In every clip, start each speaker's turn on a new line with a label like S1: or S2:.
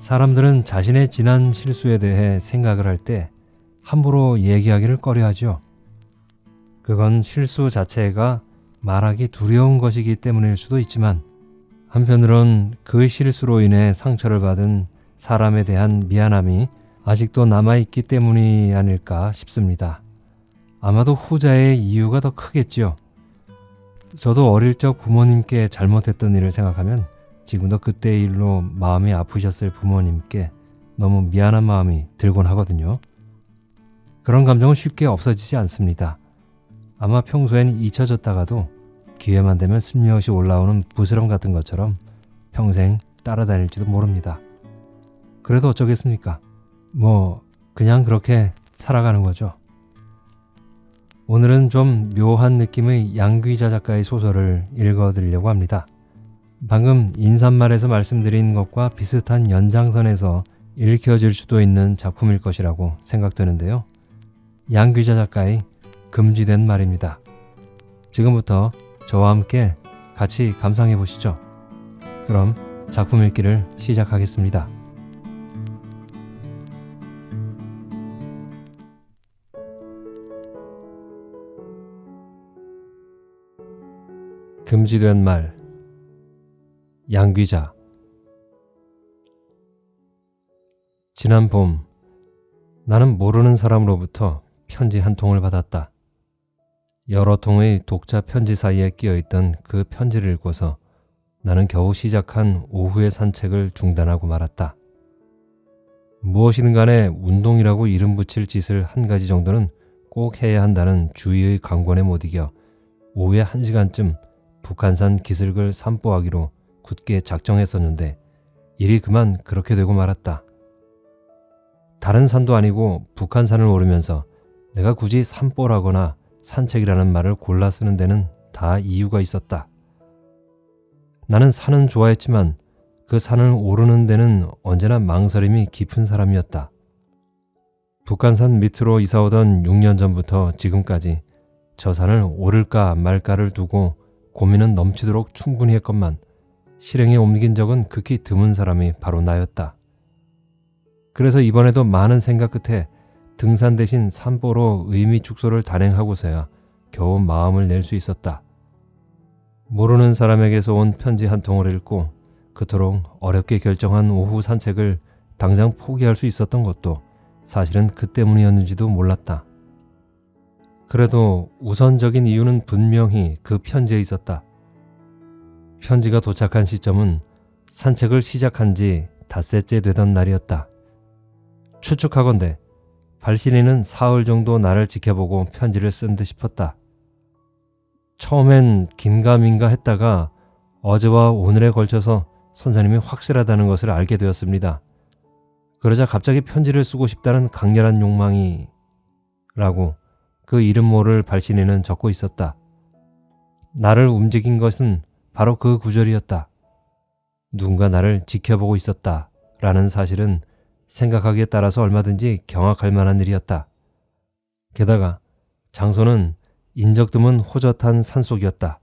S1: 사람들은 자신의 지난 실수에 대해 생각을 할 때 함부로 얘기하기를 꺼려하죠. 그건 실수 자체가 말하기 두려운 것이기 때문일 수도 있지만 한편으론 그 실수로 인해 상처를 받은 사람에 대한 미안함이 아직도 남아있기 때문이 아닐까 싶습니다. 아마도 후자의 이유가 더 크겠지요. 저도 어릴 적 부모님께 잘못했던 일을 생각하면 지금도 그때의 일로 마음이 아프셨을 부모님께 너무 미안한 마음이 들곤 하거든요. 그런 감정은 쉽게 없어지지 않습니다. 아마 평소엔 잊혀졌다가도 기회만 되면 슬며시 올라오는 부스럼 같은 것처럼 평생 따라다닐지도 모릅니다. 그래도 어쩌겠습니까? 그냥 그렇게 살아가는 거죠. 오늘은 좀 묘한 느낌의 양귀자 작가의 소설을 읽어드리려고 합니다. 방금 인사말에서 말씀드린 것과 비슷한 연장선에서 읽혀질 수도 있는 작품일 것이라고 생각되는데요. 양귀자 작가의 금지된 말입니다. 지금부터 저와 함께 같이 감상해 보시죠. 그럼 작품 읽기를 시작하겠습니다. 금지된 말. 양귀자. 지난 봄, 나는 모르는 사람으로부터 편지 한 통을 받았다. 여러 통의 독자 편지 사이에 끼어있던 그 편지를 읽고서 나는 겨우 시작한 오후의 산책을 중단하고 말았다. 무엇이든 간에 운동이라고 이름 붙일 짓을 한 가지 정도는 꼭 해야 한다는 주위의 강권에 못 이겨 오후에 1시간쯤 북한산 기슭을 산보하기로 굳게 작정했었는데 일이 그만 그렇게 되고 말았다. 다른 산도 아니고 북한산을 오르면서 내가 굳이 산보라거나 산책이라는 말을 골라 쓰는 데는 다 이유가 있었다. 나는 산은 좋아했지만 그 산을 오르는 데는 언제나 망설임이 깊은 사람이었다. 북한산 밑으로 이사오던 6년 전부터 지금까지 저 산을 오를까 말까를 두고 고민은 넘치도록 충분히 했건만 실행에 옮긴 적은 극히 드문 사람이 바로 나였다. 그래서 이번에도 많은 생각 끝에 등산 대신 산보로 의미 축소를 단행하고서야 겨우 마음을 낼 수 있었다. 모르는 사람에게서 온 편지 한 통을 읽고 그토록 어렵게 결정한 오후 산책을 당장 포기할 수 있었던 것도 사실은 그 때문이었는지도 몰랐다. 그래도 우선적인 이유는 분명히 그 편지에 있었다. 편지가 도착한 시점은 산책을 시작한 지 닷새째 되던 날이었다. 추측하건대 발신인은 사흘 정도 나를 지켜보고 편지를 쓴 듯 싶었다. 처음엔 긴가민가 했다가 어제와 오늘에 걸쳐서 선생님이 확실하다는 것을 알게 되었습니다. 그러자 갑자기 편지를 쓰고 싶다는 강렬한 욕망이 라고 그 이름 모를 발신인은 적고 있었다. 나를 움직인 것은 바로 그 구절이었다. 누군가 나를 지켜보고 있었다 라는 사실은 생각하기에 따라서 얼마든지 경악할 만한 일이었다. 게다가 장소는 인적 드문 호젓한 산속이었다.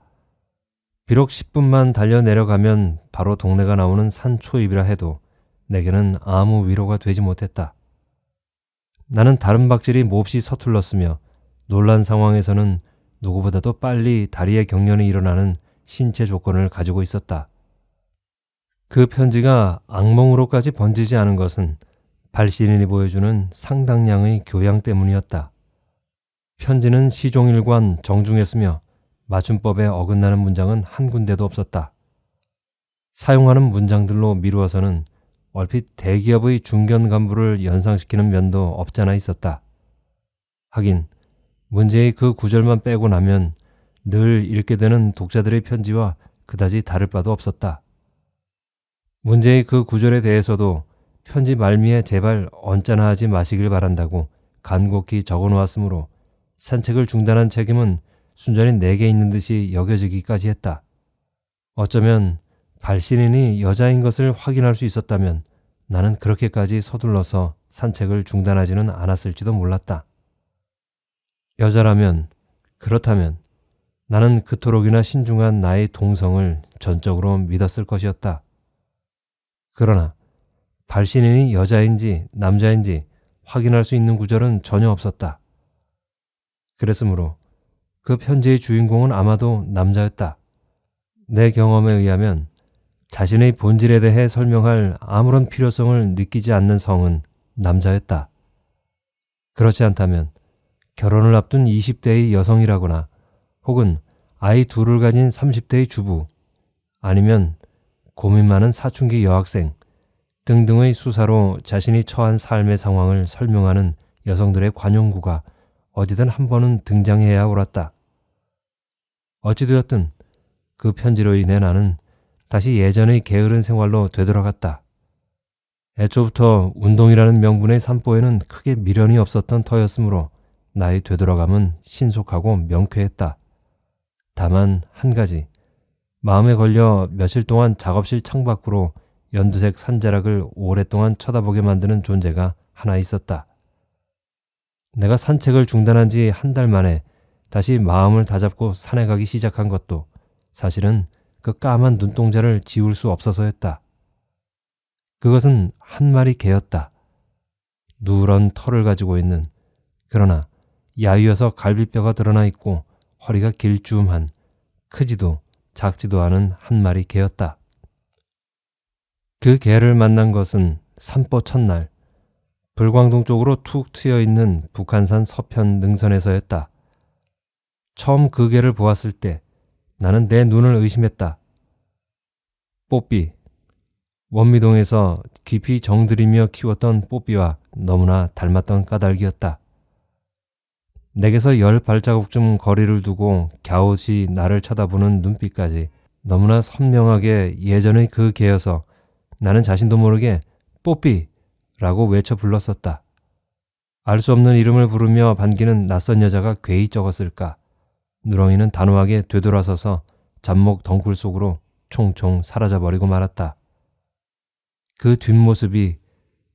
S1: 비록 10분만 달려 내려가면 바로 동네가 나오는 산 초입이라 해도 내게는 아무 위로가 되지 못했다. 나는 다른 박질이 몹시 서툴렀으며 놀란 상황에서는 누구보다도 빨리 다리의 경련이 일어나는 신체 조건을 가지고 있었다. 그 편지가 악몽으로까지 번지지 않은 것은 발신인이 보여주는 상당량의 교양 때문이었다. 편지는 시종일관 정중했으며 맞춤법에 어긋나는 문장은 한 군데도 없었다. 사용하는 문장들로 미루어서는 얼핏 대기업의 중견 간부를 연상시키는 면도 없잖아 있었다. 하긴 문제의 그 구절만 빼고 나면 늘 읽게 되는 독자들의 편지와 그다지 다를 바도 없었다. 문제의 그 구절에 대해서도 편지 말미에 제발 언짢아 하지 마시길 바란다고 간곡히 적어놓았으므로 산책을 중단한 책임은 순전히 내게 있는 듯이 여겨지기까지 했다. 어쩌면 발신인이 여자인 것을 확인할 수 있었다면 나는 그렇게까지 서둘러서 산책을 중단하지는 않았을지도 몰랐다. 그렇다면 나는 그토록이나 신중한 나의 동성을 전적으로 믿었을 것이었다. 그러나 발신인이 여자인지 남자인지 확인할 수 있는 구절은 전혀 없었다. 그랬으므로 그 편지의 주인공은 아마도 남자였다. 내 경험에 의하면 자신의 본질에 대해 설명할 아무런 필요성을 느끼지 않는 성은 남자였다. 그렇지 않다면 결혼을 앞둔 20대의 여성이라거나 혹은 아이 둘을 가진 30대의 주부 아니면 고민 많은 사춘기 여학생 등등의 수사로 자신이 처한 삶의 상황을 설명하는 여성들의 관용구가 어디든 한 번은 등장해야 옳았다. 어찌되었든 그 편지로 인해 나는 다시 예전의 게으른 생활로 되돌아갔다. 애초부터 운동이라는 명분의 산보에는 크게 미련이 없었던 터였으므로 나의 되돌아감은 신속하고 명쾌했다. 다만 한 가지, 마음에 걸려 며칠 동안 작업실 창밖으로 연두색 산자락을 오랫동안 쳐다보게 만드는 존재가 하나 있었다. 내가 산책을 중단한 지 한 달 만에 다시 마음을 다잡고 산에 가기 시작한 것도 사실은 그 까만 눈동자를 지울 수 없어서였다. 그것은 한 마리 개였다. 누런 털을 가지고 있는, 그러나 야위어서 갈비뼈가 드러나 있고 허리가 길쭉한, 크지도 작지도 않은 한 마리 개였다. 그 개를 만난 것은 산보 첫날 불광동 쪽으로 툭 트여 있는 북한산 서편 능선에서였다. 처음 그 개를 보았을 때 나는 내 눈을 의심했다. 뽀삐, 원미동에서 깊이 정들이며 키웠던 뽀삐와 너무나 닮았던 까닭이었다. 내게서 10발자국쯤 거리를 두고 갸웃이 나를 쳐다보는 눈빛까지 너무나 선명하게 예전의 그 개여서 나는 자신도 모르게 뽀삐라고 외쳐 불렀었다. 알 수 없는 이름을 부르며 반기는 낯선 여자가 괜히 적었을까. 누렁이는 단호하게 되돌아서서 잡목 덩굴 속으로 총총 사라져버리고 말았다. 그 뒷모습이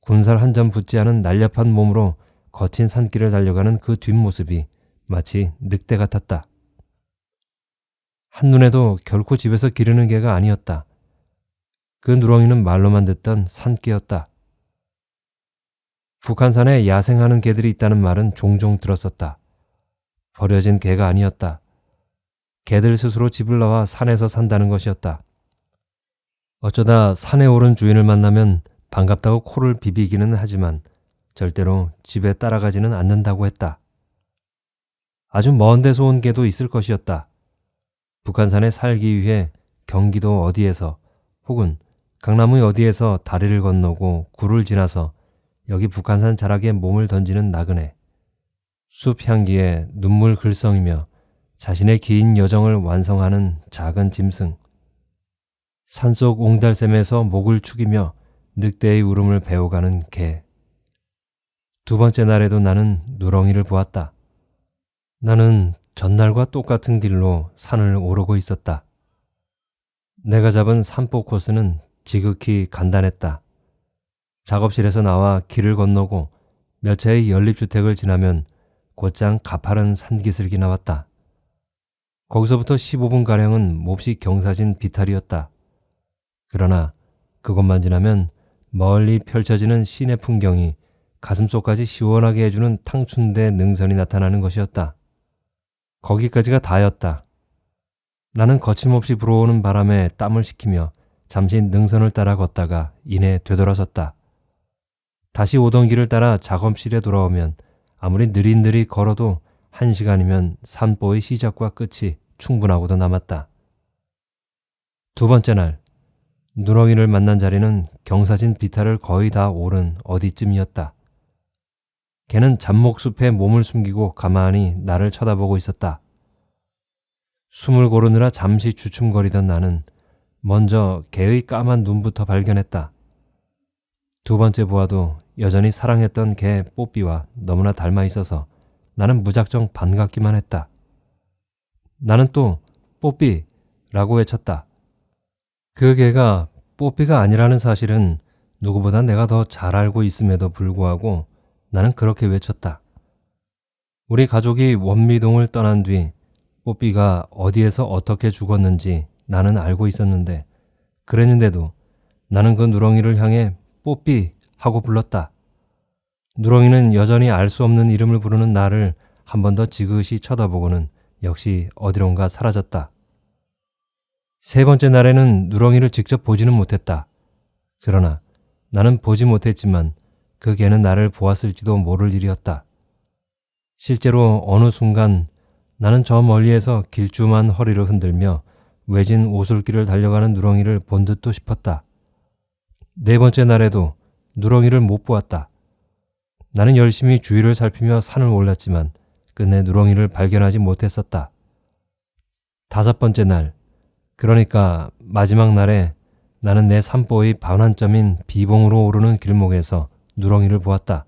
S1: 군살 한 점 붙지 않은 날렵한 몸으로 거친 산길을 달려가는 그 뒷모습이 마치 늑대 같았다. 한눈에도 결코 집에서 기르는 개가 아니었다. 그 누렁이는 말로만 듣던 산개였다. 북한산에 야생하는 개들이 있다는 말은 종종 들었었다. 버려진 개가 아니었다. 개들 스스로 집을 나와 산에서 산다는 것이었다. 어쩌다 산에 오른 주인을 만나면 반갑다고 코를 비비기는 하지만 절대로 집에 따라가지는 않는다고 했다. 아주 먼 데서 온 개도 있을 것이었다. 북한산에 살기 위해 경기도 어디에서 혹은 강남의 어디에서 다리를 건너고 굴을 지나서 여기 북한산 자락에 몸을 던지는 나그네. 숲 향기에 눈물 글썽이며 자신의 긴 여정을 완성하는 작은 짐승. 산속 옹달샘에서 목을 축이며 늑대의 울음을 배워가는 개. 두 번째 날에도 나는 누렁이를 보았다. 나는 전날과 똑같은 길로 산을 오르고 있었다. 내가 잡은 산보 코스는 지극히 간단했다. 작업실에서 나와 길을 건너고 몇 채의 연립주택을 지나면 곧장 가파른 산기슭이 나왔다. 거기서부터 15분가량은 몹시 경사진 비탈이었다. 그러나 그것만 지나면 멀리 펼쳐지는 시내 풍경이 가슴속까지 시원하게 해주는 탕춘대 능선이 나타나는 것이었다. 거기까지가 다였다. 나는 거침없이 불어오는 바람에 땀을 식히며 잠시 능선을 따라 걷다가 이내 되돌아섰다. 다시 오던 길을 따라 작업실에 돌아오면 아무리 느릿느릿 걸어도 1시간이면 산보의 시작과 끝이 충분하고도 남았다. 두 번째 날, 누렁이를 만난 자리는 경사진 비탈을 거의 다 오른 어디쯤이었다. 걔는 잡목숲에 몸을 숨기고 가만히 나를 쳐다보고 있었다. 숨을 고르느라 잠시 주춤거리던 나는 먼저 개의 까만 눈부터 발견했다. 두 번째 보아도 여전히 사랑했던 개 뽀삐와 너무나 닮아 있어서 나는 무작정 반갑기만 했다. 나는 또 뽀삐라고 외쳤다. 그 개가 뽀삐가 아니라는 사실은 누구보다 내가 더 잘 알고 있음에도 불구하고 나는 그렇게 외쳤다. 우리 가족이 원미동을 떠난 뒤 뽀삐가 어디에서 어떻게 죽었는지 나는 알고 있었는데 그랬는데도 나는 그 누렁이를 향해 뽀삐 하고 불렀다. 누렁이는 여전히 알 수 없는 이름을 부르는 나를 한 번 더 지그시 쳐다보고는 역시 어디론가 사라졌다. 세 번째 날에는 누렁이를 직접 보지는 못했다. 그러나 나는 보지 못했지만 그 개는 나를 보았을지도 모를 일이었다. 실제로 어느 순간 나는 저 멀리에서 길쭉한 허리를 흔들며 외진 오솔길을 달려가는 누렁이를 본 듯도 싶었다. 네 번째 날에도 누렁이를 못 보았다. 나는 열심히 주위를 살피며 산을 올랐지만 끝내 누렁이를 발견하지 못했었다. 다섯 번째 날, 그러니까 마지막 날에 나는 내 산보의 반환점인 비봉으로 오르는 길목에서 누렁이를 보았다.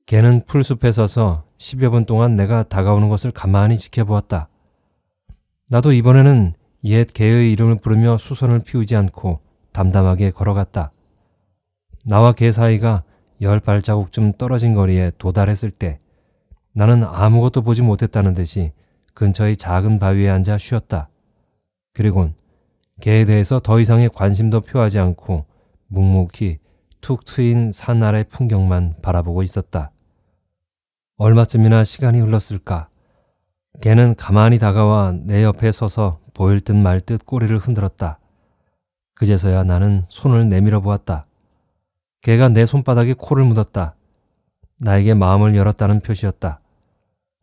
S1: 개는 풀숲에 서서 10여 분 동안 내가 다가오는 것을 가만히 지켜보았다. 나도 이번에는 옛 개의 이름을 부르며 수선을 피우지 않고 담담하게 걸어갔다. 나와 개 사이가 10발자국쯤 떨어진 거리에 도달했을 때 나는 아무것도 보지 못했다는 듯이 근처의 작은 바위에 앉아 쉬었다. 그리곤 개에 대해서 더 이상의 관심도 표하지 않고 묵묵히 툭 트인 산 아래 풍경만 바라보고 있었다. 얼마쯤이나 시간이 흘렀을까? 개는 가만히 다가와 내 옆에 서서 보일 듯 말 듯 꼬리를 흔들었다. 그제서야 나는 손을 내밀어 보았다. 개가 내 손바닥에 코를 묻었다. 나에게 마음을 열었다는 표시였다.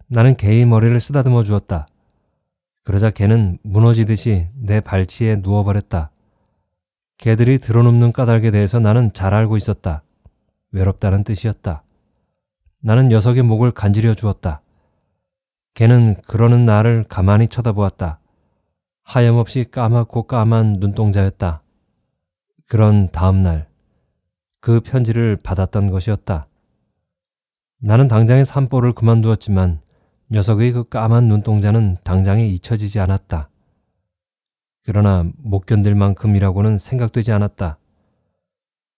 S1: 나는 개의 머리를 쓰다듬어 주었다. 그러자 개는 무너지듯이 내 발치에 누워버렸다. 개들이 드러눕는 까닭에 대해서 나는 잘 알고 있었다. 외롭다는 뜻이었다. 나는 녀석의 목을 간지려 주었다. 개는 그러는 나를 가만히 쳐다보았다. 하염없이 까맣고 까만 눈동자였다. 그런 다음 날, 그 편지를 받았던 것이었다. 나는 당장에 산보를 그만두었지만 녀석의 그 까만 눈동자는 당장에 잊혀지지 않았다. 그러나 못 견딜 만큼이라고는 생각되지 않았다.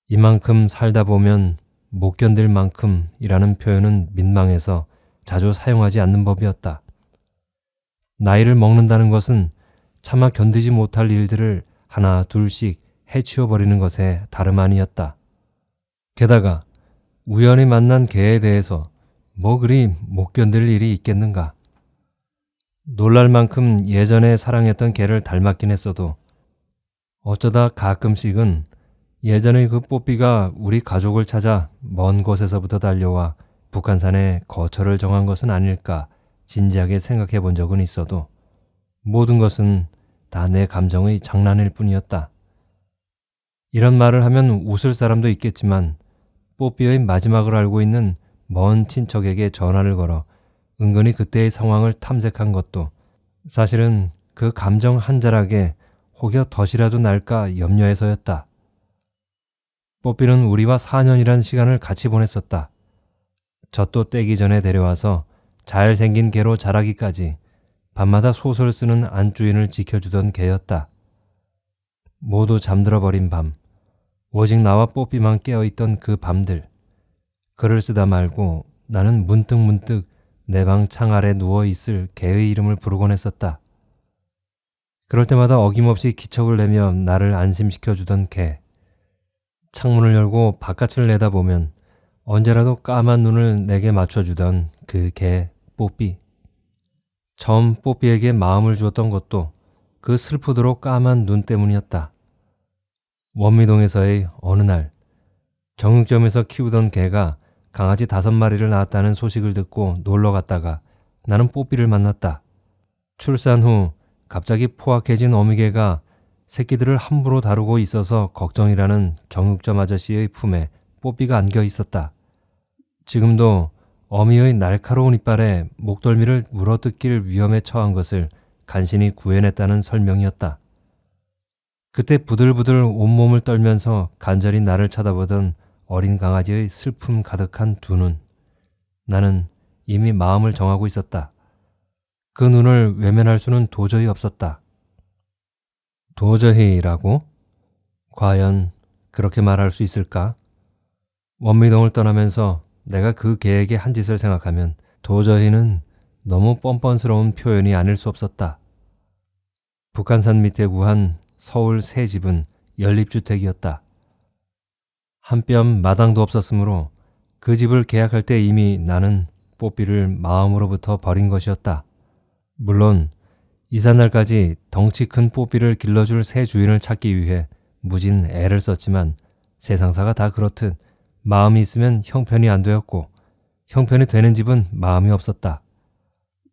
S1: 이만큼 살다 보면 못 견딜 만큼이라는 표현은 민망해서 자주 사용하지 않는 법이었다. 나이를 먹는다는 것은 차마 견디지 못할 일들을 하나 둘씩 해치워버리는 것에 다름 아니었다. 게다가 우연히 만난 개에 대해서 뭐 그리 못 견딜 일이 있겠는가. 놀랄 만큼 예전에 사랑했던 개를 닮았긴 했어도 어쩌다 가끔씩은 예전의 그 뽀삐가 우리 가족을 찾아 먼 곳에서부터 달려와 북한산에 거처를 정한 것은 아닐까 진지하게 생각해 본 적은 있어도 모든 것은 다 내 감정의 장난일 뿐이었다. 이런 말을 하면 웃을 사람도 있겠지만 뽀삐의 마지막을 알고 있는 먼 친척에게 전화를 걸어 은근히 그때의 상황을 탐색한 것도 사실은 그 감정 한 자락에 혹여 덫이라도 날까 염려해서였다. 뽀삐는 우리와 4년이란 시간을 같이 보냈었다. 젖도 떼기 전에 데려와서 잘생긴 개로 자라기까지 밤마다 소설 쓰는 안주인을 지켜주던 개였다. 모두 잠들어버린 밤, 오직 나와 뽀삐만 깨어있던 그 밤들, 글을 쓰다 말고 나는 문득문득 내 방 창 아래 누워있을 개의 이름을 부르곤 했었다. 그럴 때마다 어김없이 기척을 내며 나를 안심시켜주던 개. 창문을 열고 바깥을 내다보면 언제라도 까만 눈을 내게 맞춰주던 그 개 뽀삐. 처음 뽀삐에게 마음을 주었던 것도 그 슬프도록 까만 눈 때문이었다. 원미동에서의 어느 날 정육점에서 키우던 개가 강아지 5마리를 낳았다는 소식을 듣고 놀러 갔다가 나는 뽀삐를 만났다. 출산 후 갑자기 포악해진 어미개가 새끼들을 함부로 다루고 있어서 걱정이라는 정육점 아저씨의 품에 뽀삐가 안겨 있었다. 지금도 어미의 날카로운 이빨에 목덜미를 물어뜯길 위험에 처한 것을 간신히 구해냈다는 설명이었다. 그때 부들부들 온몸을 떨면서 간절히 나를 쳐다보던 어린 강아지의 슬픔 가득한 두 눈. 나는 이미 마음을 정하고 있었다. 그 눈을 외면할 수는 도저히 없었다. 도저히라고? 과연 그렇게 말할 수 있을까? 원미동을 떠나면서 내가 그 개에게 한 짓을 생각하면 도저히는 너무 뻔뻔스러운 표현이 아닐 수 없었다. 북한산 밑에 구한 서울 새 집은 연립주택이었다. 한 뼘 마당도 없었으므로 그 집을 계약할 때 이미 나는 뽀삐를 마음으로부터 버린 것이었다. 물론 이삿날까지 덩치 큰 뽀삐를 길러줄 새 주인을 찾기 위해 무진 애를 썼지만 세상사가 다 그렇듯 마음이 있으면 형편이 안 되었고 형편이 되는 집은 마음이 없었다.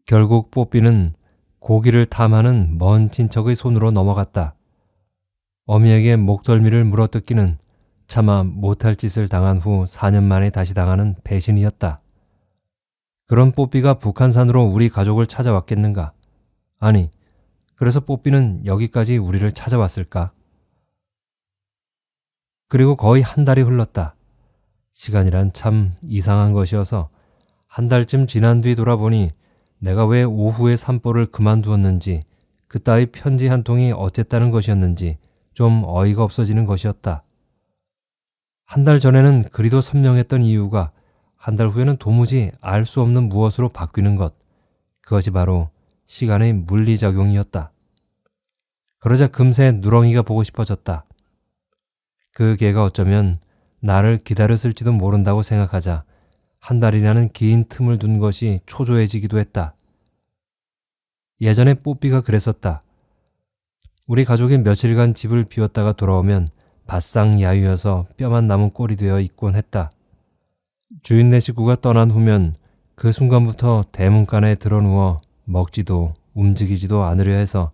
S1: 결국 뽀삐는 고기를 탐하는 먼 친척의 손으로 넘어갔다. 어미에게 목덜미를 물어뜯기는 차마 못할 짓을 당한 후 4년 만에 다시 당하는 배신이었다. 그런 뽀삐가 북한산으로 우리 가족을 찾아왔겠는가? 아니, 그래서 뽀삐는 여기까지 우리를 찾아왔을까? 그리고 거의 한 달이 흘렀다. 시간이란 참 이상한 것이어서 한 달쯤 지난 뒤 돌아보니 내가 왜 오후에 산보를 그만두었는지 그따위 편지 한 통이 어쨌다는 것이었는지 좀 어이가 없어지는 것이었다. 한 달 전에는 그리도 선명했던 이유가 한 달 후에는 도무지 알 수 없는 무엇으로 바뀌는 것, 그것이 바로 시간의 물리작용이었다. 그러자 금세 누렁이가 보고 싶어졌다. 그 개가 어쩌면 나를 기다렸을지도 모른다고 생각하자 한 달이라는 긴 틈을 둔 것이 초조해지기도 했다. 예전에 뽀삐가 그랬었다. 우리 가족이 며칠간 집을 비웠다가 돌아오면 바싹 야유어서 뼈만 남은 꼴이 되어 있곤 했다. 주인네 식구가 떠난 후면 그 순간부터 대문간에 드러누워 먹지도 움직이지도 않으려 해서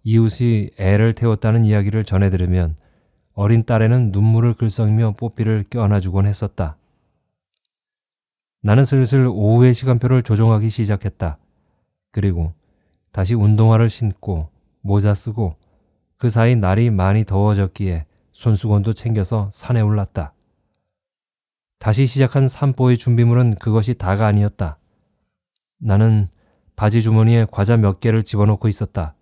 S1: 이웃이 애를 태웠다는 이야기를 전해 들으면 어린 딸에는 눈물을 글썽이며 뽀삐를 껴안아주곤 했었다. 나는 슬슬 오후의 시간표를 조정하기 시작했다. 그리고 다시 운동화를 신고 모자 쓰고 그 사이 날이 많이 더워졌기에 손수건도 챙겨서 산에 올랐다. 다시 시작한 산보의 준비물은 그것이 다가 아니었다. 나는 바지 주머니에 과자 몇 개를 집어넣고 있었다.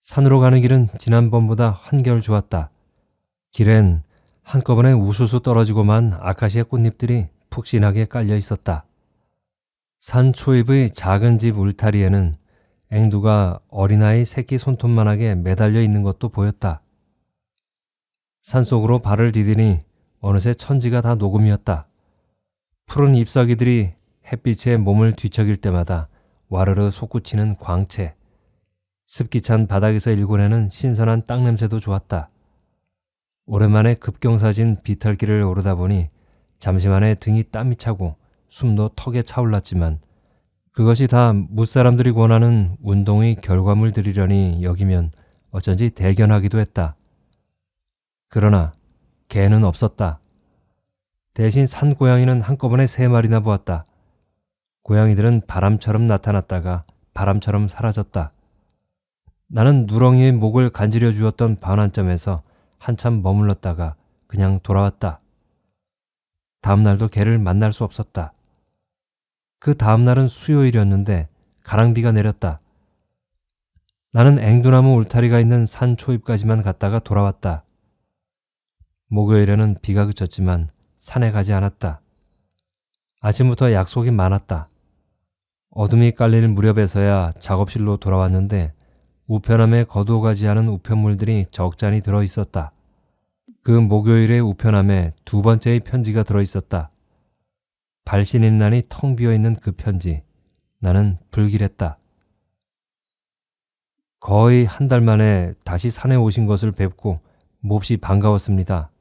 S1: 산으로 가는 길은 지난번보다 한결 좋았다. 길엔 한꺼번에 우수수 떨어지고만 아카시아 꽃잎들이 푹신하게 깔려 있었다. 산 초입의 작은 집 울타리에는 앵두가 어린아이 새끼 손톱만하게 매달려 있는 것도 보였다. 산속으로 발을 디디니 어느새 천지가 다 녹음이었다. 푸른 잎사귀들이 햇빛에 몸을 뒤척일 때마다 와르르 솟구치는 광채, 습기 찬 바닥에서 일궈내는 신선한 땅 냄새도 좋았다. 오랜만에 급경사진 비탈길을 오르다 보니 잠시만에 등이 땀이 차고 숨도 턱에 차올랐지만 그것이 다 무사람들이 권하는 운동의 결과물들이려니 여기면 어쩐지 대견하기도 했다. 그러나 개는 없었다. 대신 산고양이는 한꺼번에 3마리나 보았다. 고양이들은 바람처럼 나타났다가 바람처럼 사라졌다. 나는 누렁이의 목을 간지려 주었던 반환점에서 한참 머물렀다가 그냥 돌아왔다. 다음 날도 개를 만날 수 없었다. 그 다음 날은 수요일이었는데 가랑비가 내렸다. 나는 앵두나무 울타리가 있는 산 초입까지만 갔다가 돌아왔다. 목요일에는 비가 그쳤지만 산에 가지 않았다. 아침부터 약속이 많았다. 어둠이 깔릴 무렵에서야 작업실로 돌아왔는데 우편함에 거두어가지 않은 우편물들이 적잖이 들어있었다. 그 목요일의 우편함에 2번째의 편지가 들어있었다. 발신인 난이 텅 비어있는 그 편지. 나는 불길했다. 거의 한 달 만에 다시 산에 오신 것을 뵙고 몹시 반가웠습니다.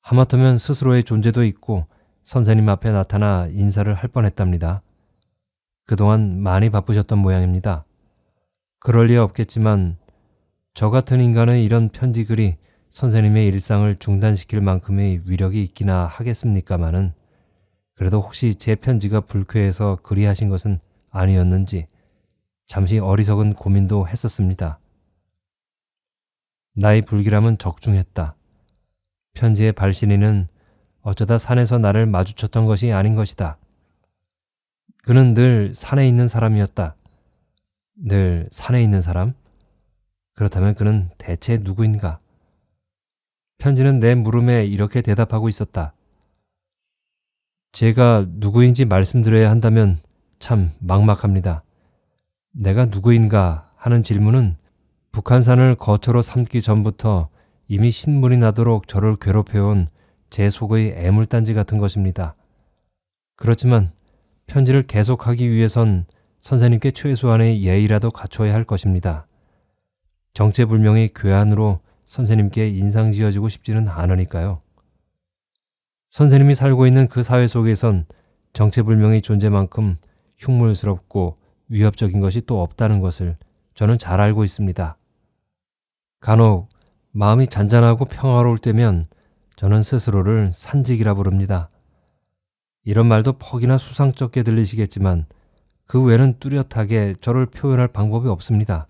S1: 하마터면 스스로의 존재도 잊고 선생님 앞에 나타나 인사를 할 뻔했답니다. 그동안 많이 바쁘셨던 모양입니다. 그럴 리 없겠지만 저 같은 인간의 이런 편지 글이 선생님의 일상을 중단시킬 만큼의 위력이 있기나 하겠습니까마는 그래도 혹시 제 편지가 불쾌해서 그리하신 것은 아니었는지 잠시 어리석은 고민도 했었습니다. 나의 불길함은 적중했다. 편지의 발신인은 어쩌다 산에서 나를 마주쳤던 것이 아닌 것이다. 그는 늘 산에 있는 사람이었다. 늘 산에 있는 사람? 그렇다면 그는 대체 누구인가? 편지는 내 물음에 이렇게 대답하고 있었다. 제가 누구인지 말씀드려야 한다면 참 막막합니다. 내가 누구인가 하는 질문은 북한산을 거처로 삼기 전부터 이미 신물이 나도록 저를 괴롭혀온 제 속의 애물단지 같은 것입니다. 그렇지만 편지를 계속하기 위해선 선생님께 최소한의 예의라도 갖춰야 할 것입니다. 정체불명의 괴한으로 선생님께 인상 지어지고 싶지는 않으니까요. 선생님이 살고 있는 그 사회 속에선 정체불명의 존재만큼 흉물스럽고 위협적인 것이 또 없다는 것을 저는 잘 알고 있습니다. 간혹 마음이 잔잔하고 평화로울 때면 저는 스스로를 산직이라 부릅니다. 이런 말도 퍽이나 수상쩍게 들리시겠지만 그 외에는 뚜렷하게 저를 표현할 방법이 없습니다.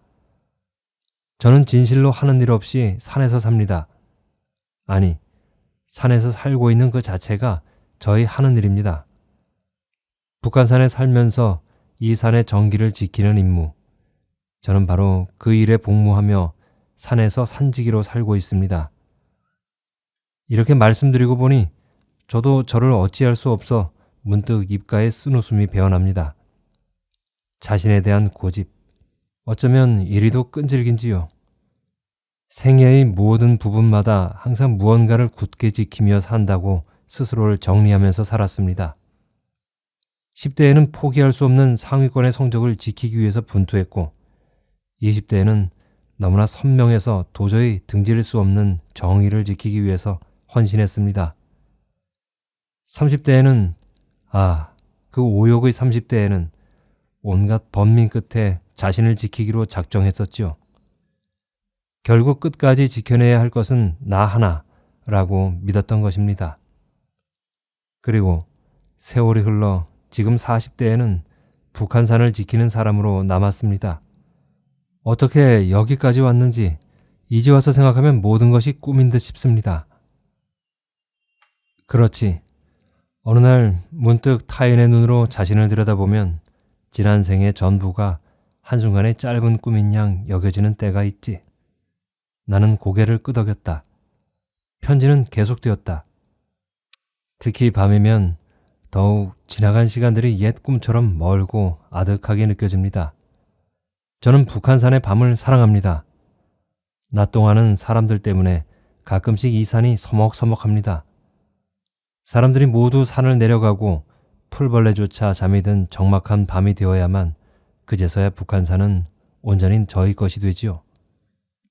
S1: 저는 진실로 하는 일 없이 산에서 삽니다. 아니, 산에서 살고 있는 그 자체가 저의 하는 일입니다. 북한산에 살면서 이 산의 정기를 지키는 임무. 저는 바로 그 일에 복무하며 산에서 산지기로 살고 있습니다. 이렇게 말씀드리고 보니 저도 저를 어찌할 수 없어 문득 입가에 쓴웃음이 배어납니다. 자신에 대한 고집, 어쩌면 이리도 끈질긴지요. 생애의 모든 부분마다 항상 무언가를 굳게 지키며 산다고 스스로를 정리하면서 살았습니다. 10대에는 포기할 수 없는 상위권의 성적을 지키기 위해서 분투했고 20대에는 너무나 선명해서 도저히 등질 수 없는 정의를 지키기 위해서 헌신했습니다. 30대에는 그 오욕의 30대에는 온갖 번민 끝에 자신을 지키기로 작정했었지요. 결국 끝까지 지켜내야 할 것은 나 하나라고 믿었던 것입니다. 그리고 세월이 흘러 지금 40대에는 북한산을 지키는 사람으로 남았습니다. 어떻게 여기까지 왔는지 이제 와서 생각하면 모든 것이 꿈인 듯 싶습니다. 그렇지. 어느 날 문득 타인의 눈으로 자신을 들여다보면 지난 생의 전부가 한순간에 짧은 꿈인 양 여겨지는 때가 있지. 나는 고개를 끄덕였다. 편지는 계속되었다. 특히 밤이면 더욱 지나간 시간들이 옛 꿈처럼 멀고 아득하게 느껴집니다. 저는 북한산의 밤을 사랑합니다. 낮 동안은 사람들 때문에 가끔씩 이 산이 서먹서먹합니다. 사람들이 모두 산을 내려가고 풀벌레조차 잠이 든 적막한 밤이 되어야만 그제서야 북한산은 온전히 저의 것이 되지요.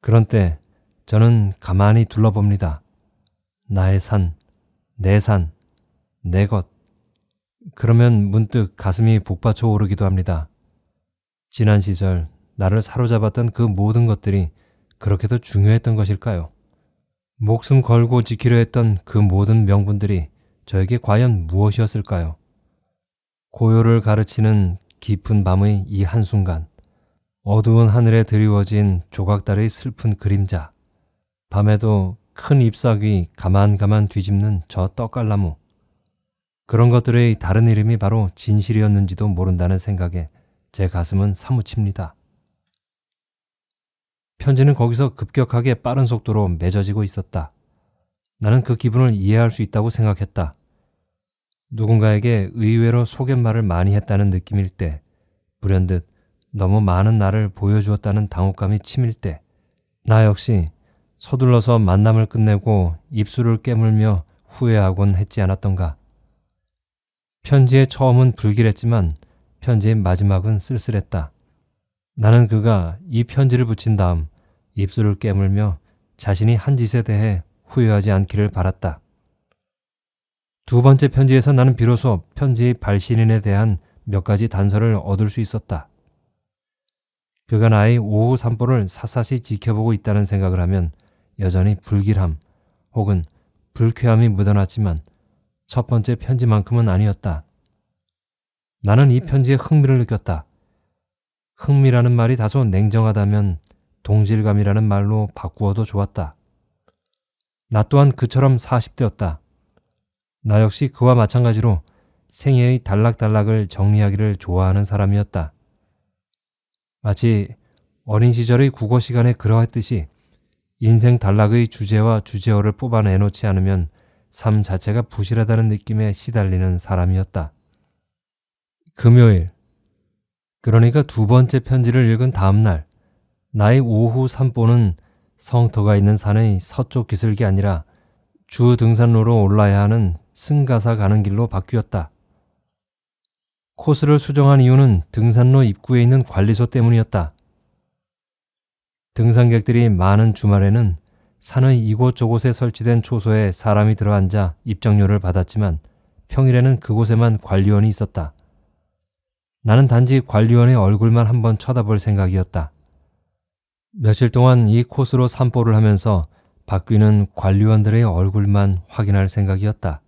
S1: 그런 때 저는 가만히 둘러봅니다. 나의 산, 내 것. 그러면 문득 가슴이 복받쳐 오르기도 합니다. 지난 시절 나를 사로잡았던 그 모든 것들이 그렇게도 중요했던 것일까요? 목숨 걸고 지키려 했던 그 모든 명분들이 저에게 과연 무엇이었을까요? 고요를 가르치는 깊은 밤의 이 한순간, 어두운 하늘에 드리워진 조각달의 슬픈 그림자, 밤에도 큰 잎사귀 가만가만 뒤집는 저 떡갈나무, 그런 것들의 다른 이름이 바로 진실이었는지도 모른다는 생각에 제 가슴은 사무칩니다. 편지는 거기서 급격하게 빠른 속도로 맺어지고 있었다. 나는 그 기분을 이해할 수 있다고 생각했다. 누군가에게 의외로 속갯말을 많이 했다는 느낌일 때, 불현듯 너무 많은 나를 보여주었다는 당혹감이 치밀 때, 나 역시 서둘러서 만남을 끝내고 입술을 깨물며 후회하곤 했지 않았던가. 편지의 처음은 불길했지만 편지의 마지막은 쓸쓸했다. 나는 그가 이 편지를 붙인 다음 입술을 깨물며 자신이 한 짓에 대해 후회하지 않기를 바랐다. 두 번째 편지에서 나는 비로소 편지의 발신인에 대한 몇 가지 단서를 얻을 수 있었다. 그가 나의 오후 산보를 샅샅이 지켜보고 있다는 생각을 하면 여전히 불길함 혹은 불쾌함이 묻어났지만 첫 번째 편지만큼은 아니었다. 나는 이 편지에 흥미를 느꼈다. 흥미라는 말이 다소 냉정하다면 동질감이라는 말로 바꾸어도 좋았다. 나 또한 그처럼 40대였다. 나 역시 그와 마찬가지로 생애의 단락단락을 정리하기를 좋아하는 사람이었다. 마치 어린 시절의 국어 시간에 그러했듯이 인생 단락의 주제와 주제어를 뽑아내놓지 않으면 삶 자체가 부실하다는 느낌에 시달리는 사람이었다. 금요일, 그러니까 두 번째 편지를 읽은 다음 날, 나의 오후 산보는 성터가 있는 산의 서쪽 기슭이 아니라 주 등산로로 올라야 하는 승가사 가는 길로 바뀌었다. 코스를 수정한 이유는 등산로 입구에 있는 관리소 때문이었다. 등산객들이 많은 주말에는 산의 이곳저곳에 설치된 초소에 사람이 들어앉아 입장료를 받았지만 평일에는 그곳에만 관리원이 있었다. 나는 단지 관리원의 얼굴만 한번 쳐다볼 생각이었다. 며칠 동안 이 코스로 산보를 하면서 바뀌는 관리원들의 얼굴만 확인할 생각이었다.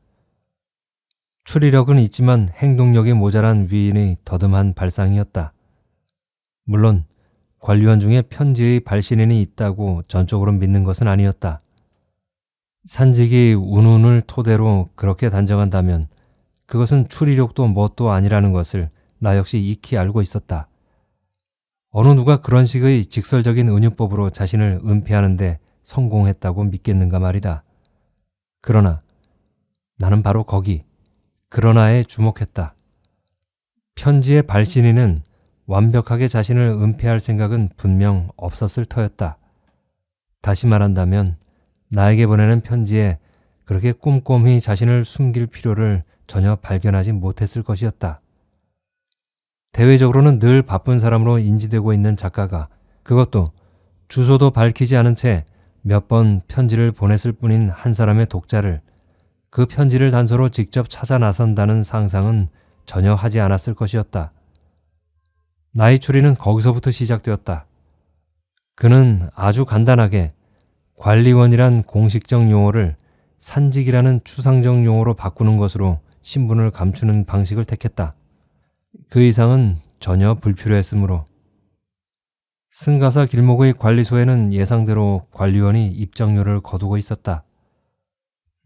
S1: 추리력은 있지만 행동력이 모자란 위인의 더듬한 발상이었다. 물론 관리원 중에 편지의 발신인이 있다고 전적으로 믿는 것은 아니었다. 산직이 운운을 토대로 그렇게 단정한다면 그것은 추리력도 뭣도 아니라는 것을 나 역시 익히 알고 있었다. 어느 누가 그런 식의 직설적인 은유법으로 자신을 은폐하는데 성공했다고 믿겠는가 말이다. 그러나 나는 바로 거기, 그러나에 주목했다. 편지의 발신인은 완벽하게 자신을 은폐할 생각은 분명 없었을 터였다. 다시 말한다면 나에게 보내는 편지에 그렇게 꼼꼼히 자신을 숨길 필요를 전혀 발견하지 못했을 것이었다. 대외적으로는 늘 바쁜 사람으로 인지되고 있는 작가가 그것도 주소도 밝히지 않은 채 몇 번 편지를 보냈을 뿐인 한 사람의 독자를 그 편지를 단서로 직접 찾아 나선다는 상상은 전혀 하지 않았을 것이었다. 나의 추리는 거기서부터 시작되었다. 그는 아주 간단하게 관리원이란 공식적 용어를 산직이라는 추상적 용어로 바꾸는 것으로 신분을 감추는 방식을 택했다. 그 이상은 전혀 불필요했으므로. 승가사 길목의 관리소에는 예상대로 관리원이 입장료를 거두고 있었다.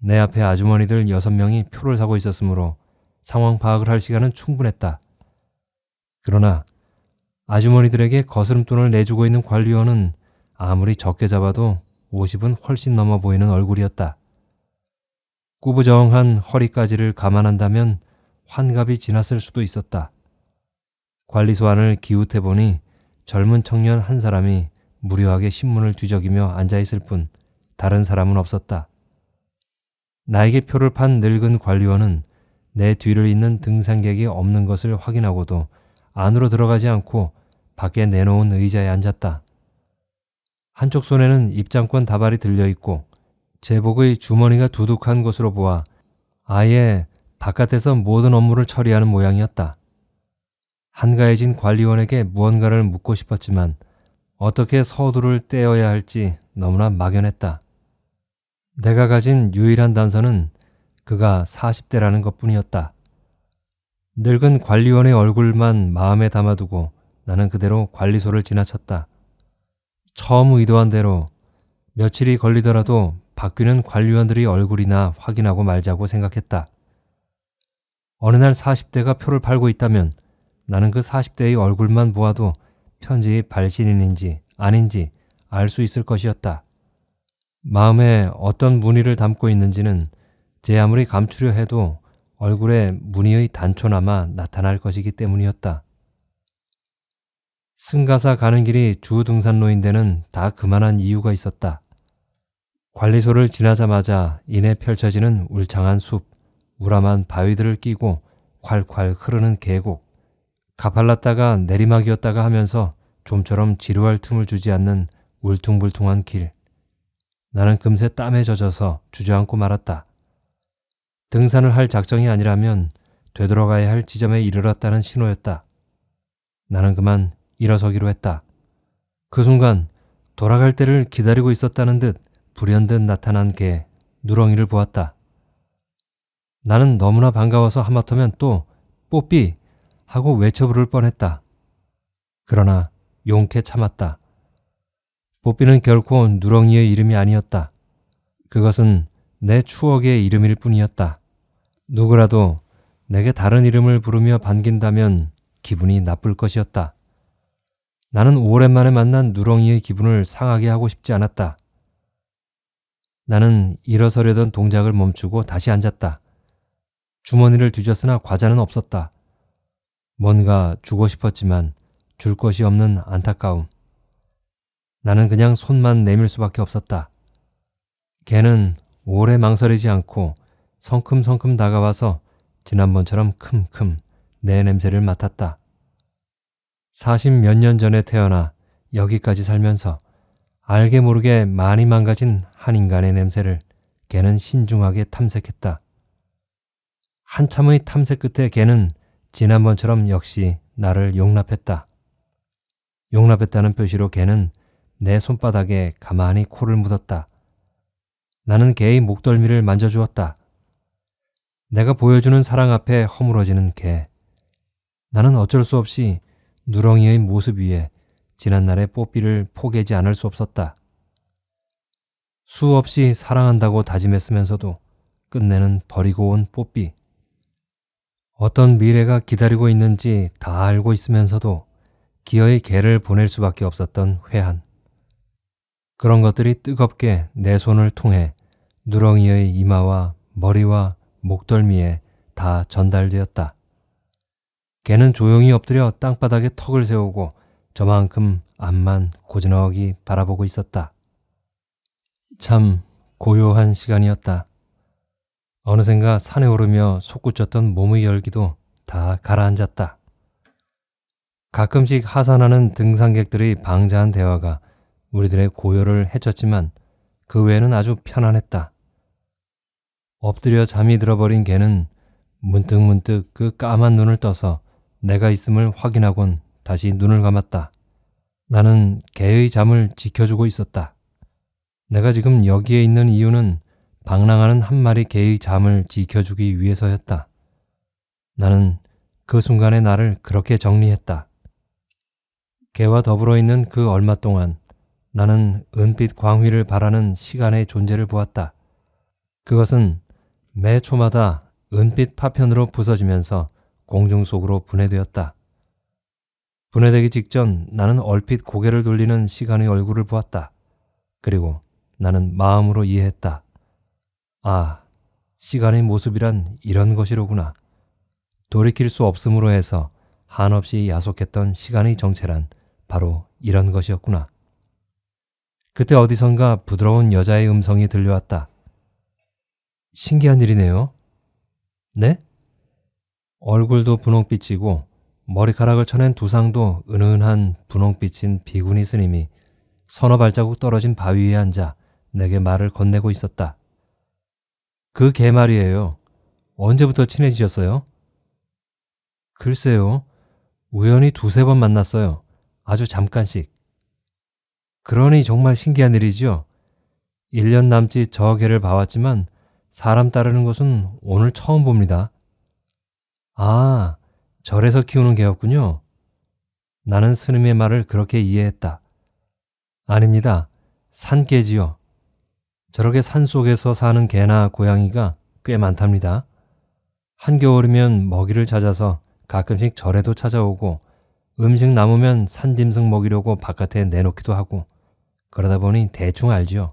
S1: 내 앞에 아주머니들 6명이 표를 사고 있었으므로 상황 파악을 할 시간은 충분했다. 그러나 아주머니들에게 거스름돈을 내주고 있는 관리원은 아무리 적게 잡아도 50은 훨씬 넘어 보이는 얼굴이었다. 구부정한 허리까지를 감안한다면 환갑이 지났을 수도 있었다. 관리소 안을 기웃해보니 젊은 청년 한 사람이 무료하게 신문을 뒤적이며 앉아있을 뿐 다른 사람은 없었다. 나에게 표를 판 늙은 관리원은 내 뒤를 잇는 등산객이 없는 것을 확인하고도 안으로 들어가지 않고 밖에 내놓은 의자에 앉았다. 한쪽 손에는 입장권 다발이 들려있고 제복의 주머니가 두둑한 것으로 보아 아예 바깥에서 모든 업무를 처리하는 모양이었다. 한가해진 관리원에게 무언가를 묻고 싶었지만 어떻게 서두를 떼어야 할지 너무나 막연했다. 내가 가진 유일한 단서는 그가 40대라는 것뿐이었다. 늙은 관리원의 얼굴만 마음에 담아두고 나는 그대로 관리소를 지나쳤다. 처음 의도한 대로 며칠이 걸리더라도 바뀌는 관리원들의 얼굴이나 확인하고 말자고 생각했다. 어느 날 40대가 표를 팔고 있다면 나는 그 40대의 얼굴만 보아도 편지의 발신인인지 아닌지 알 수 있을 것이었다. 마음에 어떤 무늬를 담고 있는지는 제 아무리 감추려 해도 얼굴에 무늬의 단초나마 나타날 것이기 때문이었다. 승가사 가는 길이 주 등산로인 데는 다 그만한 이유가 있었다. 관리소를 지나자마자 이내 펼쳐지는 울창한 숲, 우람한 바위들을 끼고 콸콸 흐르는 계곡, 가팔랐다가 내리막이었다가 하면서 좀처럼 지루할 틈을 주지 않는 울퉁불퉁한 길. 나는 금세 땀에 젖어서 주저앉고 말았다. 등산을 할 작정이 아니라면 되돌아가야 할 지점에 이르렀다는 신호였다. 나는 그만 일어서기로 했다. 그 순간 돌아갈 때를 기다리고 있었다는 듯 불현듯 나타난 개 누렁이를 보았다. 나는 너무나 반가워서 하마터면 또 뽀삐 하고 외쳐 부를 뻔했다. 그러나 용케 참았다. 뽀삐는 결코 누렁이의 이름이 아니었다. 그것은 내 추억의 이름일 뿐이었다. 누구라도 내게 다른 이름을 부르며 반긴다면 기분이 나쁠 것이었다. 나는 오랜만에 만난 누렁이의 기분을 상하게 하고 싶지 않았다. 나는 일어서려던 동작을 멈추고 다시 앉았다. 주머니를 뒤졌으나 과자는 없었다. 뭔가 주고 싶었지만 줄 것이 없는 안타까움. 나는 그냥 손만 내밀 수밖에 없었다. 걔는 오래 망설이지 않고 성큼성큼 다가와서 지난번처럼 큼큼 내 냄새를 맡았다. 40몇 년 전에 태어나 여기까지 살면서 알게 모르게 많이 망가진 한 인간의 냄새를 걔는 신중하게 탐색했다. 한참의 탐색 끝에 걔는 지난번처럼 역시 나를 용납했다. 용납했다는 표시로 걔는 내 손바닥에 가만히 코를 묻었다. 나는 걔의 목덜미를 만져주었다. 내가 보여주는 사랑 앞에 허물어지는 걔. 나는 어쩔 수 없이 누렁이의 모습 위에 지난날의 뽀삐를 포개지 않을 수 없었다. 수없이 사랑한다고 다짐했으면서도 끝내는 버리고 온 뽀삐. 어떤 미래가 기다리고 있는지 다 알고 있으면서도 기어이 걔를 보낼 수밖에 없었던 회한. 그런 것들이 뜨겁게 내 손을 통해 누렁이의 이마와 머리와 목덜미에 다 전달되었다. 걔는 조용히 엎드려 땅바닥에 턱을 세우고 저만큼 앞만 고즈넉이 바라보고 있었다. 참 고요한 시간이었다. 어느샌가 산에 오르며 솟구쳤던 몸의 열기도 다 가라앉았다. 가끔씩 하산하는 등산객들의 방자한 대화가 우리들의 고요를 해쳤지만 그 외에는 아주 편안했다. 엎드려 잠이 들어버린 걔는 문득문득 그 까만 눈을 떠서 내가 있음을 확인하곤 다시 눈을 감았다. 나는 걔의 잠을 지켜주고 있었다. 내가 지금 여기에 있는 이유는 방랑하는 한 마리 개의 잠을 지켜주기 위해서였다. 나는 그 순간에 나를 그렇게 정리했다. 개와 더불어 있는 그 얼마 동안 나는 은빛 광휘를 바라는 시간의 존재를 보았다. 그것은 매 초마다 은빛 파편으로 부서지면서 공중 속으로 분해되었다. 분해되기 직전 나는 얼핏 고개를 돌리는 시간의 얼굴을 보았다. 그리고 나는 마음으로 이해했다. 아, 시간의 모습이란 이런 것이로구나. 돌이킬 수 없음으로 해서 한없이 야속했던 시간의 정체란 바로 이런 것이었구나. 그때 어디선가 부드러운 여자의 음성이 들려왔다. 신기한 일이네요. 네? 얼굴도 분홍빛이고 머리카락을 쳐낸 두상도 은은한 분홍빛인 비구니 스님이 서너 발자국 떨어진 바위 위에 앉아 내게 말을 건네고 있었다. 그 개 말이에요. 언제부터 친해지셨어요? 글쎄요. 우연히 두세 번 만났어요. 아주 잠깐씩. 그러니 정말 신기한 일이지요. 1년 남짓 저 개를 봐왔지만 사람 따르는 것은 오늘 처음 봅니다. 아, 절에서 키우는 개였군요. 나는 스님의 말을 그렇게 이해했다. 아닙니다. 산개지요. 저렇게 산속에서 사는 개나 고양이가 꽤 많답니다. 한겨울이면 먹이를 찾아서 가끔씩 절에도 찾아오고 음식 남으면 산짐승 먹이려고 바깥에 내놓기도 하고 그러다 보니 대충 알지요.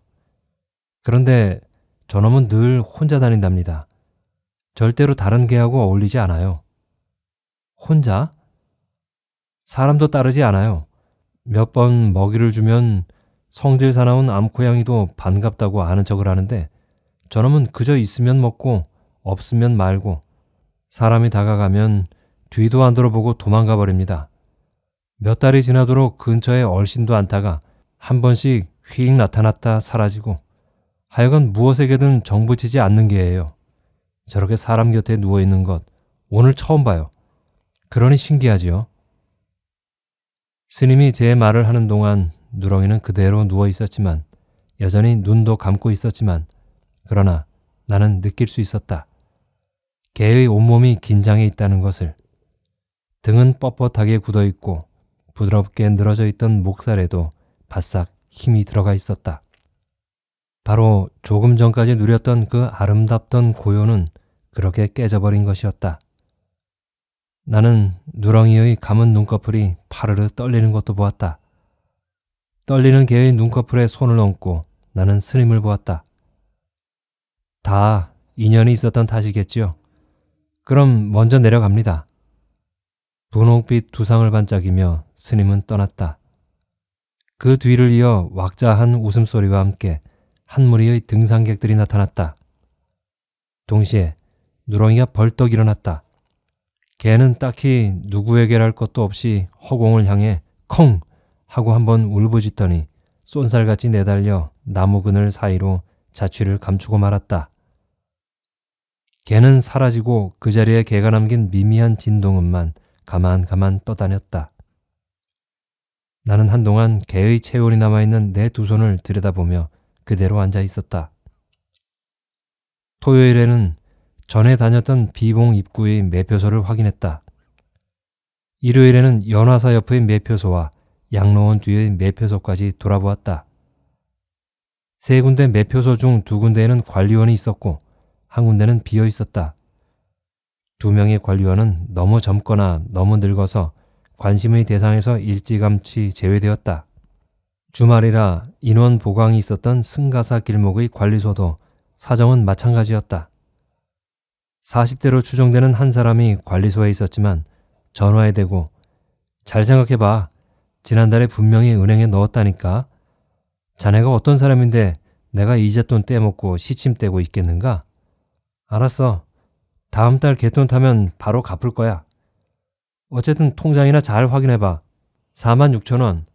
S1: 그런데 저놈은 늘 혼자 다닌답니다. 절대로 다른 개하고 어울리지 않아요. 혼자? 사람도 따르지 않아요. 몇 번 먹이를 주면 성질 사나운 암고양이도 반갑다고 아는 척을 하는데 저놈은 그저 있으면 먹고 없으면 말고 사람이 다가가면 뒤도 안 돌아보고 도망가 버립니다. 몇 달이 지나도록 근처에 얼씬도 않다가 한 번씩 휙 나타났다 사라지고 하여간 무엇에게든 정붙이지 않는 개예요. 저렇게 사람 곁에 누워있는 것 오늘 처음 봐요. 그러니 신기하지요. 스님이 제 말을 하는 동안 누렁이는 그대로 누워 있었지만 여전히 눈도 감고 있었지만 그러나 나는 느낄 수 있었다. 개의 온몸이 긴장해 있다는 것을. 등은 뻣뻣하게 굳어있고 부드럽게 늘어져 있던 목살에도 바싹 힘이 들어가 있었다. 바로 조금 전까지 누렸던 그 아름답던 고요는 그렇게 깨져버린 것이었다. 나는 누렁이의 감은 눈꺼풀이 파르르 떨리는 것도 보았다. 떨리는 개의 눈꺼풀에 손을 얹고 나는 스님을 보았다. 다 인연이 있었던 탓이겠지요. 그럼 먼저 내려갑니다. 분홍빛 두상을 반짝이며 스님은 떠났다. 그 뒤를 이어 왁자한 웃음소리와 함께 한 무리의 등산객들이 나타났다. 동시에 누렁이가 벌떡 일어났다. 개는 딱히 누구에게랄 것도 없이 허공을 향해 컹 하고 한번 울부짖더니 쏜살같이 내달려 나무 그늘 사이로 자취를 감추고 말았다. 개는 사라지고 그 자리에 개가 남긴 미미한 진동음만 가만 떠다녔다. 나는 한동안 개의 체온이 남아있는 내 두 손을 들여다보며 그대로 앉아 있었다. 토요일에는 전에 다녔던 비봉 입구의 매표소를 확인했다. 일요일에는 연화사 옆의 매표소와 양로원 뒤의 매표소까지 돌아보았다. 세 군데 매표소 중 두 군데에는 관리원이 있었고 한 군데는 비어 있었다. 두 명의 관리원은 너무 젊거나 너무 늙어서 관심의 대상에서 일찌감치 제외되었다. 주말이라 인원 보강이 있었던 승가사 길목의 관리소도 사정은 마찬가지였다. 40대로 추정되는 한 사람이 관리소에 있었지만 전화에 대고 잘 생각해봐. 지난달에 분명히 은행에 넣었다니까. 자네가 어떤 사람인데 내가 이자돈 떼먹고 시침 떼고 있겠는가? 알았어. 다음 달 갯돈 타면 바로 갚을 거야. 어쨌든 통장이나 잘 확인해봐. 46,000원.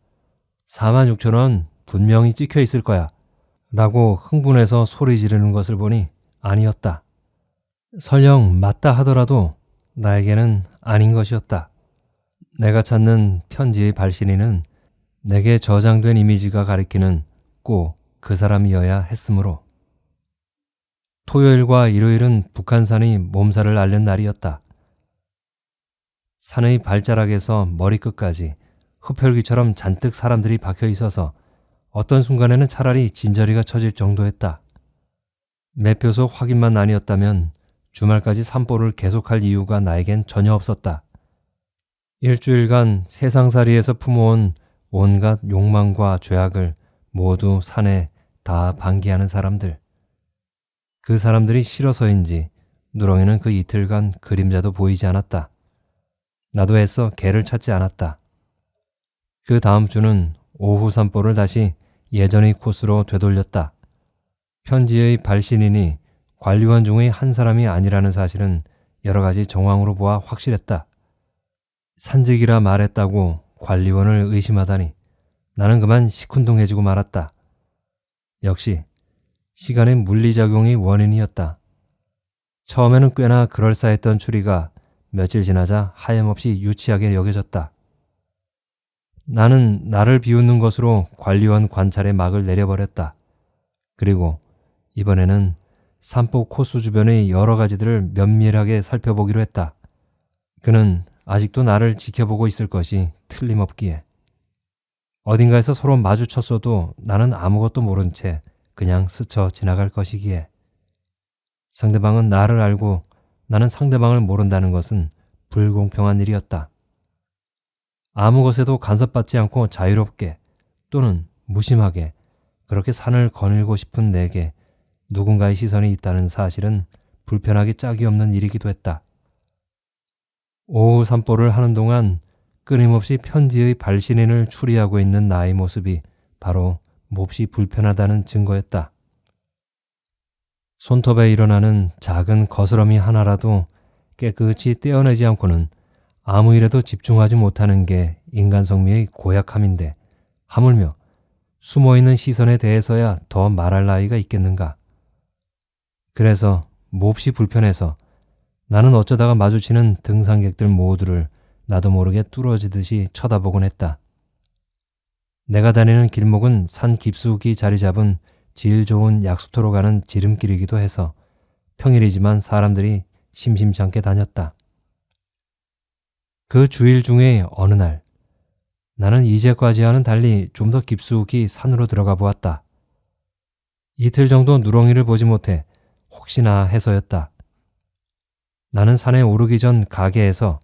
S1: 46,000원 분명히 찍혀 있을 거야. 라고 흥분해서 소리 지르는 것을 보니 아니었다. 설령 맞다 하더라도 나에게는 아닌 것이었다. 내가 찾는 편지의 발신인은 내게 저장된 이미지가 가리키는 꼭 그 사람이어야 했으므로. 토요일과 일요일은 북한산이 몸살을 앓는 날이었다. 산의 발자락에서 머리끝까지 흡혈귀처럼 잔뜩 사람들이 박혀 있어서 어떤 순간에는 차라리 진저리가 쳐질 정도였다. 매표소 확인만 아니었다면 주말까지 산보를 계속할 이유가 나에겐 전혀 없었다. 일주일간 세상살이에서 품어온 온갖 욕망과 죄악을 모두 산에 다 방기하는 사람들. 그 사람들이 싫어서인지 누렁이는 그 이틀간 그림자도 보이지 않았다. 나도 애써 개를 찾지 않았다. 그 다음 주는 오후 산보를 다시 예전의 코스로 되돌렸다. 편지의 발신인이 관리원 중의 한 사람이 아니라는 사실은 여러 가지 정황으로 보아 확실했다. 산직이라 말했다고 관리원을 의심하다니 나는 그만 시큰둥해지고 말았다. 역시 시간의 물리작용이 원인이었다. 처음에는 꽤나 그럴싸했던 추리가 며칠 지나자 하염없이 유치하게 여겨졌다. 나는 나를 비웃는 것으로 관리원 관찰의 막을 내려버렸다. 그리고 이번에는 산보 코스 주변의 여러 가지들을 면밀하게 살펴보기로 했다. 그는 아직도 나를 지켜보고 있을 것이 틀림없기에. 어딘가에서 서로 마주쳤어도 나는 아무것도 모른 채 그냥 스쳐 지나갈 것이기에. 상대방은 나를 알고 나는 상대방을 모른다는 것은 불공평한 일이었다. 아무 것에도 간섭받지 않고 자유롭게 또는 무심하게 그렇게 산을 거닐고 싶은 내게 누군가의 시선이 있다는 사실은 불편하기 짝이 없는 일이기도 했다. 오후 산보를 하는 동안 끊임없이 편지의 발신인을 추리하고 있는 나의 모습이 바로 몹시 불편하다는 증거였다. 손톱에 일어나는 작은 거스러미 하나라도 깨끗이 떼어내지 않고는 아무 일에도 집중하지 못하는 게 인간 성미의 고약함인데 하물며 숨어있는 시선에 대해서야 더 말할 나위가 있겠는가. 그래서 몹시 불편해서 나는 어쩌다가 마주치는 등산객들 모두를 나도 모르게 뚫어지듯이 쳐다보곤 했다. 내가 다니는 길목은 산 깊숙이 자리 잡은 질 좋은 약수터로 가는 지름길이기도 해서 평일이지만 사람들이 심심치 않게 다녔다. 그 주일 중에 어느 날 나는 이제까지와는 달리 좀 더 깊숙이 산으로 들어가 보았다. 이틀 정도 누렁이를 보지 못해 혹시나 해서였다. 나는 산에 오르기 전 가게에서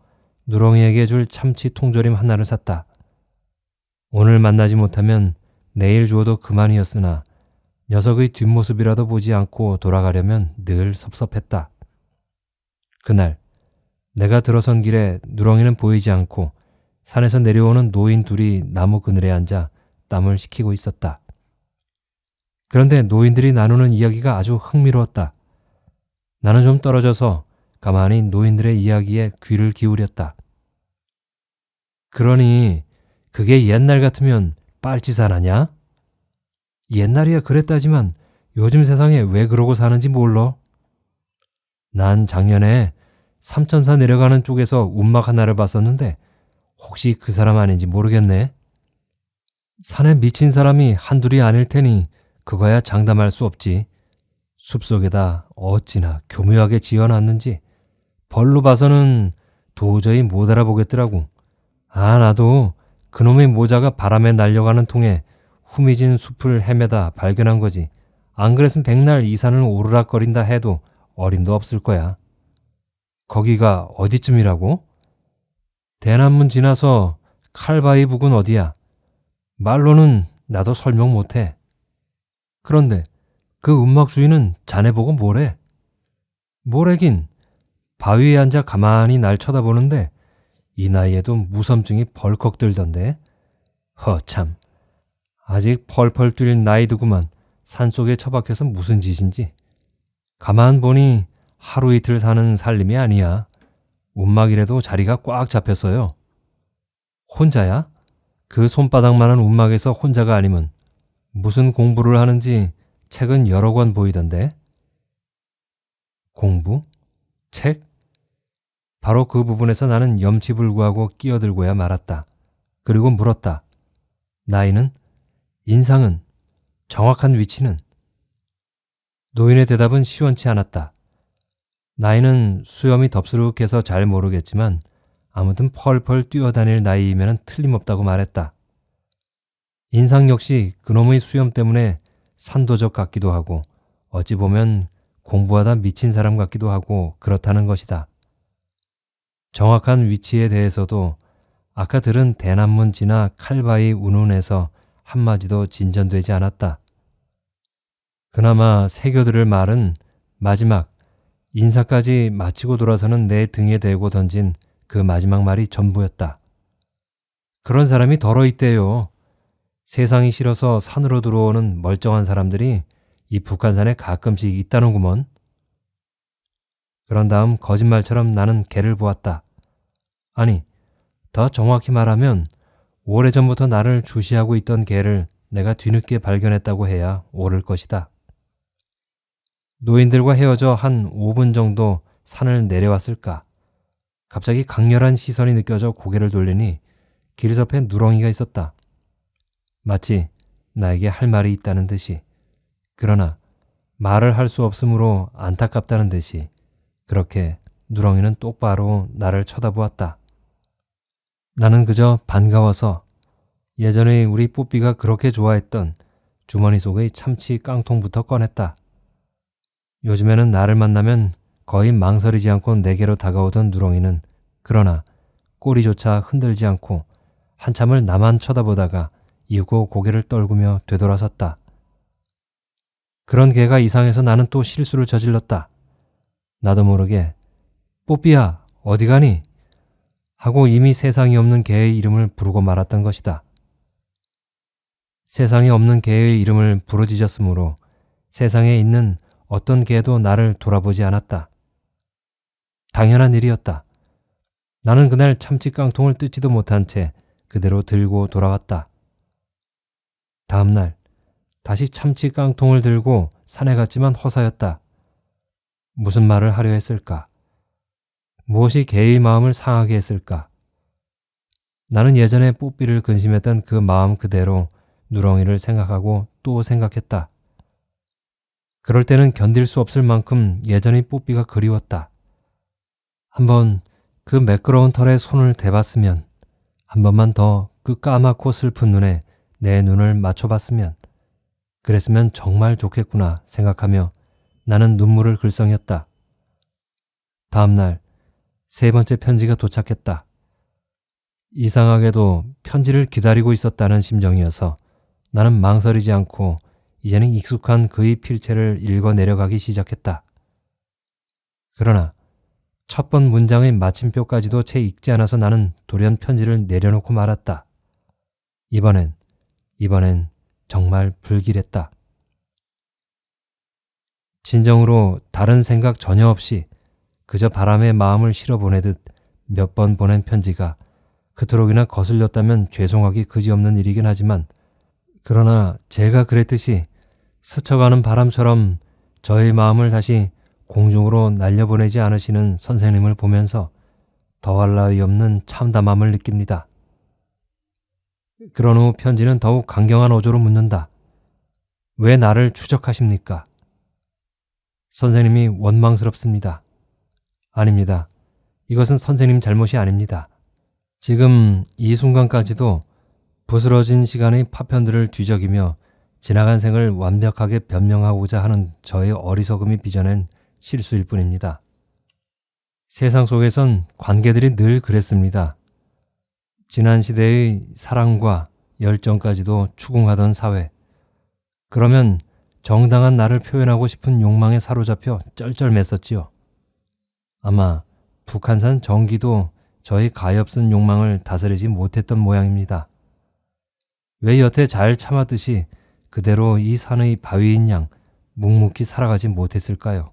S1: 누렁이에게 줄 참치 통조림 하나를 샀다. 오늘 만나지 못하면 내일 주어도 그만이었으나 녀석의 뒷모습이라도 보지 않고 돌아가려면 늘 섭섭했다. 그날 내가 들어선 길에 누렁이는 보이지 않고 산에서 내려오는 노인 둘이 나무 그늘에 앉아 땀을 식히고 있었다. 그런데 노인들이 나누는 이야기가 아주 흥미로웠다. 나는 좀 떨어져서 가만히 노인들의 이야기에 귀를 기울였다. 그러니 그게 옛날 같으면 빨짓 안 하냐? 옛날이야 그랬다지만 요즘 세상에 왜 그러고 사는지 몰라. 난 작년에 삼천사 내려가는 쪽에서 운막 하나를 봤었는데 혹시 그 사람 아닌지 모르겠네. 산에 미친 사람이 한둘이 아닐 테니 그거야 장담할 수 없지. 숲속에다 어찌나 교묘하게 지어놨는지 벌로 봐서는 도저히 못 알아보겠더라고. 나도 그놈의 모자가 바람에 날려가는 통에 후미진 숲을 헤매다 발견한 거지. 안 그랬으면 백날 이 산을 오르락거린다 해도 어림도 없을 거야. 거기가 어디쯤이라고? 대남문 지나서 칼바위 부근 어디야? 말로는 나도 설명 못해. 그런데 그 운막 주인은 자네 보고 뭐래? 뭐래긴 바위에 앉아 가만히 날 쳐다보는데 이 나이에도 무섬증이 벌컥 들던데. 허참, 아직 펄펄 뛸 나이드구만. 산속에 처박혀서 무슨 짓인지. 가만 보니 하루 이틀 사는 살림이 아니야. 운막이라도 자리가 꽉 잡혔어요. 혼자야? 그 손바닥만한 운막에서 혼자가 아니면 무슨 공부를 하는지 책은 여러 권 보이던데. 공부? 책? 바로 그 부분에서 나는 염치불구하고 끼어들고야 말았다. 그리고 물었다. 나이는? 인상은? 정확한 위치는? 노인의 대답은 시원치 않았다. 나이는 수염이 덥수룩해서 잘 모르겠지만 아무튼 펄펄 뛰어다닐 나이이면 틀림없다고 말했다. 인상 역시 그놈의 수염 때문에 산도적 같기도 하고 어찌 보면 공부하다 미친 사람 같기도 하고 그렇다는 것이다. 정확한 위치에 대해서도 아까 들은 대남문 지나 칼바위 운운에서 한마디도 진전되지 않았다. 그나마 새겨들을 말은 마지막 인사까지 마치고 돌아서는 내 등에 대고 던진 그 마지막 말이 전부였다. 그런 사람이 덜어 있대요. 세상이 싫어서 산으로 들어오는 멀쩡한 사람들이 이 북한산에 가끔씩 있다는구먼. 그런 다음 거짓말처럼 나는 개를 보았다. 아니, 더 정확히 말하면 오래전부터 나를 주시하고 있던 개를 내가 뒤늦게 발견했다고 해야 옳을 것이다. 노인들과 헤어져 한 5분 정도 산을 내려왔을까. 갑자기 강렬한 시선이 느껴져 고개를 돌리니 길섭에 누렁이가 있었다. 마치 나에게 할 말이 있다는 듯이, 그러나 말을 할 수 없으므로 안타깝다는 듯이 그렇게 누렁이는 똑바로 나를 쳐다보았다. 나는 그저 반가워서 예전에 우리 뽀삐가 그렇게 좋아했던 주머니 속의 참치 깡통부터 꺼냈다. 요즘에는 나를 만나면 거의 망설이지 않고 내게로 다가오던 누렁이는 그러나 꼬리조차 흔들지 않고 한참을 나만 쳐다보다가 이윽고 고개를 떨구며 되돌아섰다. 그런 개가 이상해서 나는 또 실수를 저질렀다. 나도 모르게 뽀삐야 어디 가니? 하고 이미 세상에 없는 개의 이름을 부르고 말았던 것이다. 세상에 없는 개의 이름을 부르짖었으므로 세상에 있는 어떤 개도 나를 돌아보지 않았다. 당연한 일이었다. 나는 그날 참치 깡통을 뜯지도 못한 채 그대로 들고 돌아왔다. 다음 날 다시 참치 깡통을 들고 산에 갔지만 허사였다. 무슨 말을 하려 했을까? 무엇이 개의 마음을 상하게 했을까? 나는 예전에 뽀삐를 근심했던 그 마음 그대로 누렁이를 생각하고 또 생각했다. 그럴 때는 견딜 수 없을 만큼 예전의 뽀삐가 그리웠다. 한번 그 매끄러운 털에 손을 대봤으면, 한 번만 더 그 까맣고 슬픈 눈에 내 눈을 맞춰봤으면, 그랬으면 정말 좋겠구나 생각하며 나는 눈물을 글썽였다. 다음 날 세 번째 편지가 도착했다. 이상하게도 편지를 기다리고 있었다는 심정이어서 나는 망설이지 않고 이제는 익숙한 그의 필체를 읽어 내려가기 시작했다. 그러나 첫 번 문장의 마침표까지도 채 읽지 않아서 나는 돌연 편지를 내려놓고 말았다. 이번엔 정말 불길했다. 진정으로 다른 생각 전혀 없이 그저 바람에 마음을 실어보내듯 몇 번 보낸 편지가 그토록이나 거슬렸다면 죄송하기 그지없는 일이긴 하지만, 그러나 제가 그랬듯이 스쳐가는 바람처럼 저의 마음을 다시 공중으로 날려보내지 않으시는 선생님을 보면서 더할 나위 없는 참담함을 느낍니다. 그런 후 편지는 더욱 강경한 어조로 묻는다. 왜 나를 추적하십니까? 선생님이 원망스럽습니다. 아닙니다. 이것은 선생님 잘못이 아닙니다. 지금 이 순간까지도 부스러진 시간의 파편들을 뒤적이며 지나간 생을 완벽하게 변명하고자 하는 저의 어리석음이 빚어낸 실수일 뿐입니다. 세상 속에선 관계들이 늘 그랬습니다. 지난 시대의 사랑과 열정까지도 추궁하던 사회. 그러면 정당한 나를 표현하고 싶은 욕망에 사로잡혀 쩔쩔맸었지요. 아마 북한산 정기도 저의 가엾은 욕망을 다스리지 못했던 모양입니다. 왜 여태 잘 참았듯이 그대로 이 산의 바위인 양 묵묵히 살아가지 못했을까요?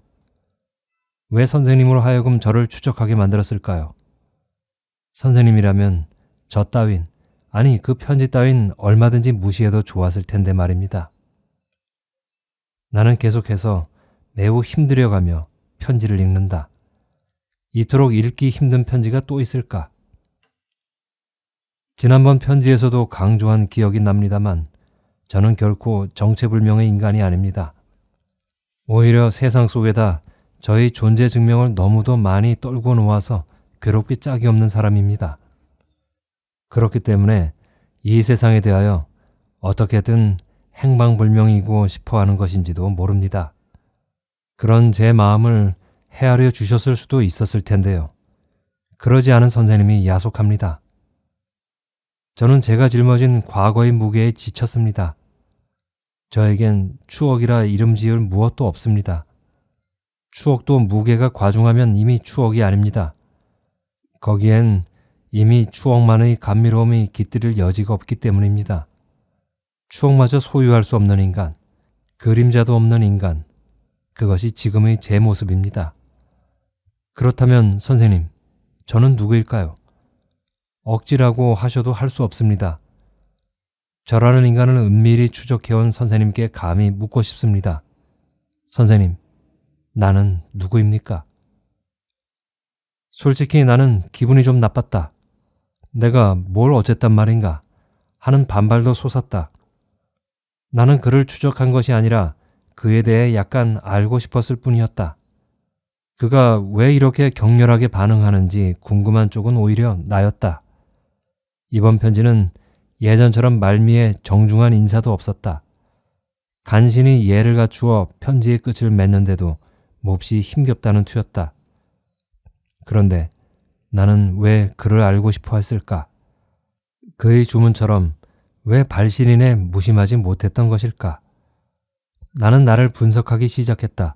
S1: 왜 선생님으로 하여금 저를 추적하게 만들었을까요? 선생님이라면 저 따윈, 아니 그 편지 따윈 얼마든지 무시해도 좋았을 텐데 말입니다. 나는 계속해서 매우 힘들여가며 편지를 읽는다. 이토록 읽기 힘든 편지가 또 있을까? 지난번 편지에서도 강조한 기억이 납니다만 저는 결코 정체불명의 인간이 아닙니다. 오히려 세상 속에다 저의 존재 증명을 너무도 많이 떨고 놓아서 괴롭기 짝이 없는 사람입니다. 그렇기 때문에 이 세상에 대하여 어떻게든 행방불명이고 싶어하는 것인지도 모릅니다. 그런 제 마음을 헤아려 주셨을 수도 있었을 텐데요. 그러지 않은 선생님이 야속합니다. 저는 제가 짊어진 과거의 무게에 지쳤습니다. 저에겐 추억이라 이름 지을 무엇도 없습니다. 추억도 무게가 과중하면 이미 추억이 아닙니다. 거기엔 이미 추억만의 감미로움이 깃들일 여지가 없기 때문입니다. 추억마저 소유할 수 없는 인간, 그림자도 없는 인간, 그것이 지금의 제 모습입니다. 그렇다면 선생님, 저는 누구일까요? 억지라고 하셔도 할 수 없습니다. 저라는 인간을 은밀히 추적해온 선생님께 감히 묻고 싶습니다. 선생님, 나는 누구입니까? 솔직히 나는 기분이 좀 나빴다. 내가 뭘 어쨌단 말인가 하는 반발도 솟았다. 나는 그를 추적한 것이 아니라 그에 대해 약간 알고 싶었을 뿐이었다. 그가 왜 이렇게 격렬하게 반응하는지 궁금한 쪽은 오히려 나였다. 이번 편지는 예전처럼 말미에 정중한 인사도 없었다. 간신히 예를 갖추어 편지의 끝을 맺는데도 몹시 힘겹다는 투였다. 그런데 나는 왜 그를 알고 싶어 했을까? 그의 주문처럼 왜 발신인에 무심하지 못했던 것일까? 나는 나를 분석하기 시작했다.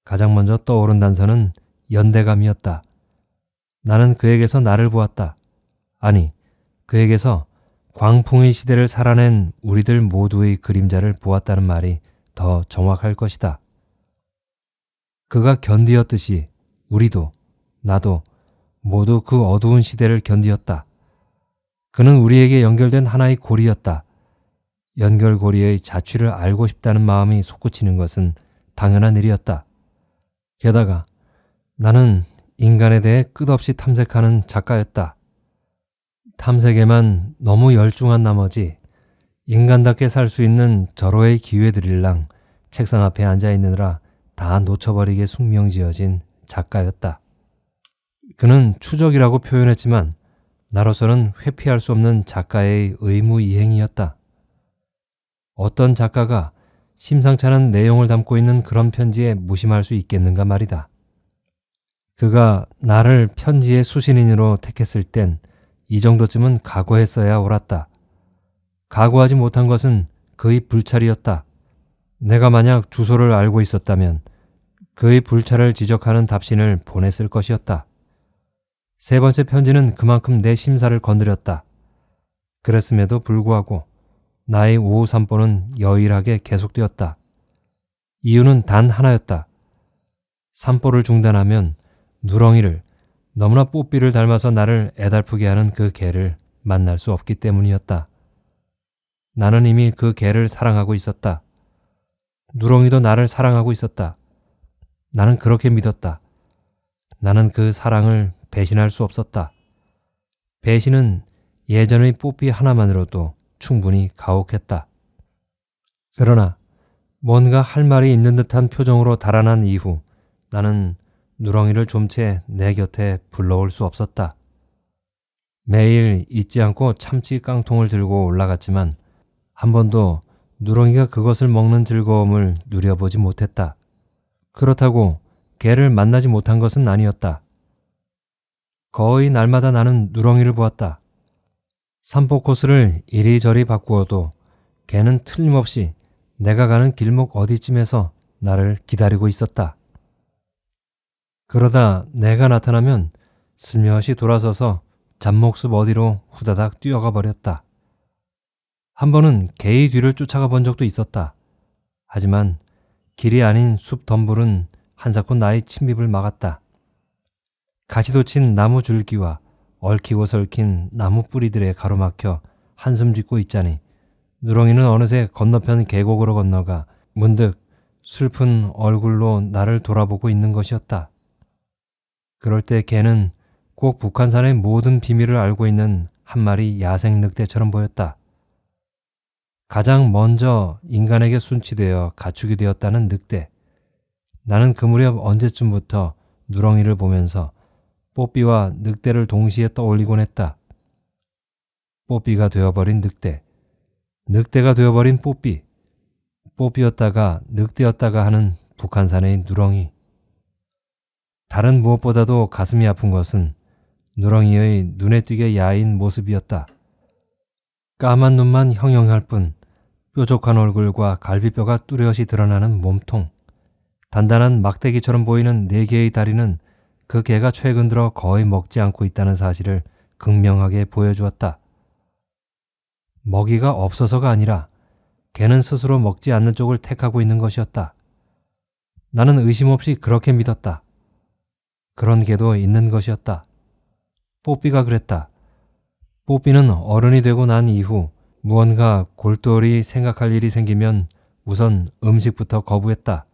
S1: 가장 먼저 떠오른 단서는 연대감이었다. 나는 그에게서 나를 보았다. 아니, 그에게서 광풍의 시대를 살아낸 우리들 모두의 그림자를 보았다는 말이 더 정확할 것이다. 그가 견디었듯이 우리도, 나도 모두 그 어두운 시대를 견디었다. 그는 우리에게 연결된 하나의 고리였다. 연결고리의 자취를 알고 싶다는 마음이 솟구치는 것은 당연한 일이었다. 게다가 나는 인간에 대해 끝없이 탐색하는 작가였다. 탐색에만 너무 열중한 나머지 인간답게 살 수 있는 절호의 기회들일랑 책상 앞에 앉아 있느라 다 놓쳐버리게 숙명지어진 작가였다. 그는 추적이라고 표현했지만 나로서는 회피할 수 없는 작가의 의무이행이었다. 어떤 작가가 심상치 않은 내용을 담고 있는 그런 편지에 무심할 수 있겠는가 말이다. 그가 나를 편지의 수신인으로 택했을 땐 이 정도쯤은 각오했어야 옳았다. 각오하지 못한 것은 그의 불찰이었다. 내가 만약 주소를 알고 있었다면 그의 불찰을 지적하는 답신을 보냈을 것이었다. 세 번째 편지는 그만큼 내 심사를 건드렸다. 그랬음에도 불구하고 나의 오후 산보는 여일하게 계속되었다. 이유는 단 하나였다. 산보를 중단하면 누렁이를, 너무나 뽀삐를 닮아서 나를 애달프게 하는 그 개를 만날 수 없기 때문이었다. 나는 이미 그 개를 사랑하고 있었다. 누렁이도 나를 사랑하고 있었다. 나는 그렇게 믿었다. 나는 그 사랑을 배신할 수 없었다. 배신은 예전의 뽀삐 하나만으로도 충분히 가혹했다. 그러나 뭔가 할 말이 있는 듯한 표정으로 달아난 이후 나는 누렁이를 좀 채 내 곁에 불러올 수 없었다. 매일 잊지 않고 참치 깡통을 들고 올라갔지만 한 번도 누렁이가 그것을 먹는 즐거움을 누려보지 못했다. 그렇다고 개를 만나지 못한 것은 아니었다. 거의 날마다 나는 누렁이를 보았다. 산보 코스를 이리저리 바꾸어도 개는 틀림없이 내가 가는 길목 어디쯤에서 나를 기다리고 있었다. 그러다 내가 나타나면 슬며시 돌아서서 잡목숲 어디로 후다닥 뛰어가 버렸다. 한 번은 개의 뒤를 쫓아가 본 적도 있었다. 하지만 길이 아닌 숲 덤불은 한사코 나의 침입을 막았다. 가시도 친 나무 줄기와 얽히고 설킨 나무 뿌리들에 가로막혀 한숨 짓고 있자니 누렁이는 어느새 건너편 계곡으로 건너가 문득 슬픈 얼굴로 나를 돌아보고 있는 것이었다. 그럴 때 개는 꼭 북한산의 모든 비밀을 알고 있는 한 마리 야생 늑대처럼 보였다. 가장 먼저 인간에게 순치되어 가축이 되었다는 늑대. 나는 그 무렵 언제쯤부터 누렁이를 보면서 뽀삐와 늑대를 동시에 떠올리곤 했다. 뽀삐가 되어버린 늑대, 늑대가 되어버린 뽀삐, 뽀삐였다가 늑대였다가 하는 북한산의 누렁이. 다른 무엇보다도 가슴이 아픈 것은 누렁이의 눈에 띄게 야인 모습이었다. 까만 눈만 형형할 뿐 뾰족한 얼굴과 갈비뼈가 뚜렷이 드러나는 몸통, 단단한 막대기처럼 보이는 4개의 다리는 그 개가 최근 들어 거의 먹지 않고 있다는 사실을 극명하게 보여주었다. 먹이가 없어서가 아니라 개는 스스로 먹지 않는 쪽을 택하고 있는 것이었다. 나는 의심 없이 그렇게 믿었다. 그런 개도 있는 것이었다. 뽀삐가 그랬다. 뽀삐는 어른이 되고 난 이후 무언가 골똘히 생각할 일이 생기면 우선 음식부터 거부했다.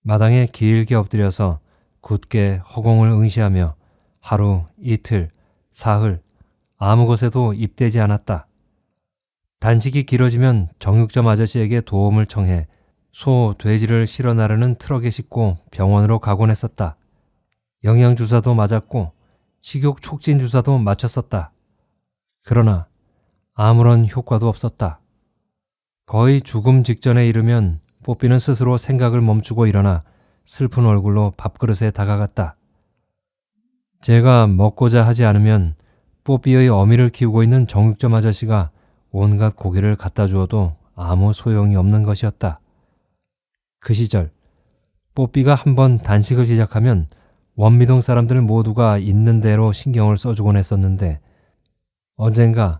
S1: 마당에 길게 엎드려서 굳게 허공을 응시하며 하루, 이틀, 사흘 아무 것에도 입대지 않았다. 단식이 길어지면 정육점 아저씨에게 도움을 청해 소, 돼지를 실어 나르는 트럭에 싣고 병원으로 가곤 했었다. 영양주사도 맞았고 식욕 촉진 주사도 맞췄었다. 그러나 아무런 효과도 없었다. 거의 죽음 직전에 이르면 뽀삐는 스스로 생각을 멈추고 일어나 슬픈 얼굴로 밥그릇에 다가갔다. 제가 먹고자 하지 않으면 뽀삐의 어미를 키우고 있는 정육점 아저씨가 온갖 고기를 갖다 주어도 아무 소용이 없는 것이었다. 그 시절 뽀삐가 한번 단식을 시작하면 원미동 사람들 모두가 있는 대로 신경을 써주곤 했었는데 언젠가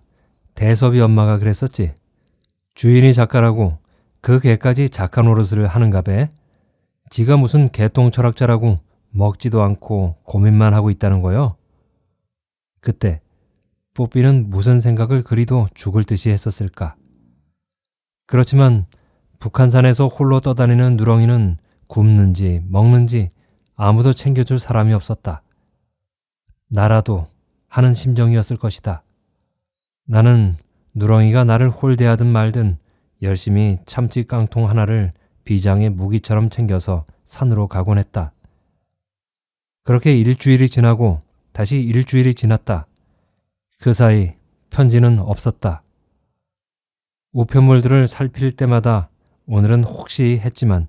S1: 대섭이 엄마가 그랬었지. 주인이 작가라고 그 개까지 작가 노릇을 하는가배. 지가 무슨 개똥 철학자라고 먹지도 않고 고민만 하고 있다는 거요. 그때 뽀삐는 무슨 생각을 그리도 죽을 듯이 했었을까. 그렇지만 북한산에서 홀로 떠다니는 누렁이는 굶는지 먹는지 아무도 챙겨줄 사람이 없었다. 나라도 하는 심정이었을 것이다. 나는 누렁이가 나를 홀대하든 말든 열심히 참치 깡통 하나를 비장의 무기처럼 챙겨서 산으로 가곤 했다. 그렇게 일주일이 지나고 다시 일주일이 지났다. 그 사이 편지는 없었다. 우편물들을 살필 때마다 오늘은 혹시 했지만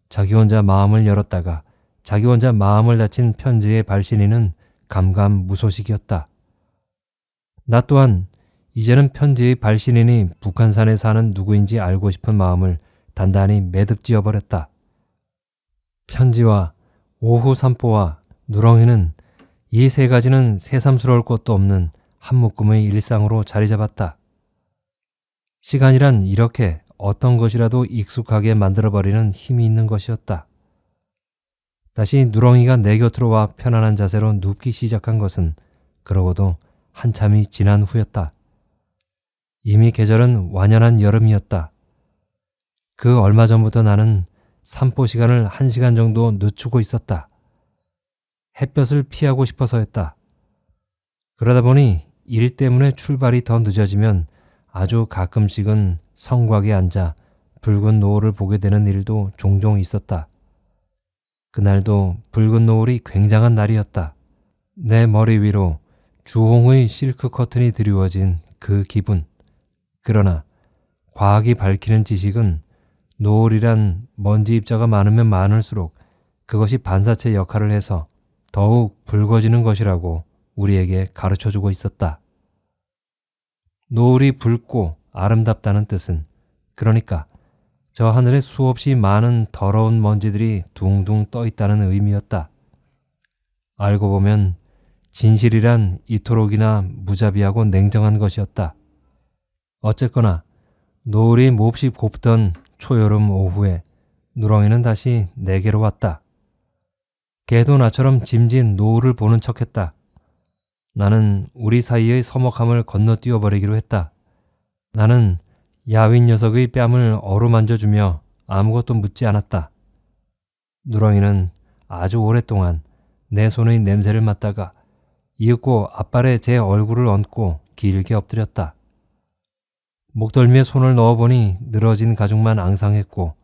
S1: 자기 혼자 마음을 열었다가 자기 혼자 마음을 닫힌 편지의 발신인은 감감무소식이었다. 나 또한 이제는 편지의 발신인이 북한산에 사는 누구인지 알고 싶은 마음을 단단히 매듭지어버렸다. 편지와 오후 산보와 누렁이는 이 세 가지는 새삼스러울 것도 없는 한 묶음의 일상으로 자리 잡았다. 시간이란 이렇게 어떤 것이라도 익숙하게 만들어버리는 힘이 있는 것이었다. 다시 누렁이가 내 곁으로 와 편안한 자세로 눕기 시작한 것은 그러고도 한참이 지난 후였다. 이미 계절은 완연한 여름이었다. 그 얼마 전부터 나는 산보 시간을 1시간 정도 늦추고 있었다. 햇볕을 피하고 싶어서였다. 그러다 보니 일 때문에 출발이 더 늦어지면 아주 가끔씩은 성곽에 앉아 붉은 노을을 보게 되는 일도 종종 있었다. 그날도 붉은 노을이 굉장한 날이었다. 내 머리 위로 주홍의 실크 커튼이 드리워진 그 기분. 그러나 과학이 밝히는 지식은 노을이란 먼지 입자가 많으면 많을수록 그것이 반사체 역할을 해서 더욱 붉어지는 것이라고 우리에게 가르쳐주고 있었다. 노을이 붉고 아름답다는 뜻은 그러니까 저 하늘에 수없이 많은 더러운 먼지들이 둥둥 떠 있다는 의미였다. 알고 보면 진실이란 이토록이나 무자비하고 냉정한 것이었다. 어쨌거나 노을이 몹시 곱던 초여름 오후에 누렁이는 다시 내게로 왔다. 걔도 나처럼 짐진 노을을 보는 척했다. 나는 우리 사이의 서먹함을 건너뛰어 버리기로 했다. 나는 야윈 녀석의 뺨을 어루만져주며 아무것도 묻지 않았다. 누렁이는 아주 오랫동안 내 손의 냄새를 맡다가 이윽고 앞발에 제 얼굴을 얹고 길게 엎드렸다. 목덜미에 손을 넣어보니 늘어진 가죽만 앙상했고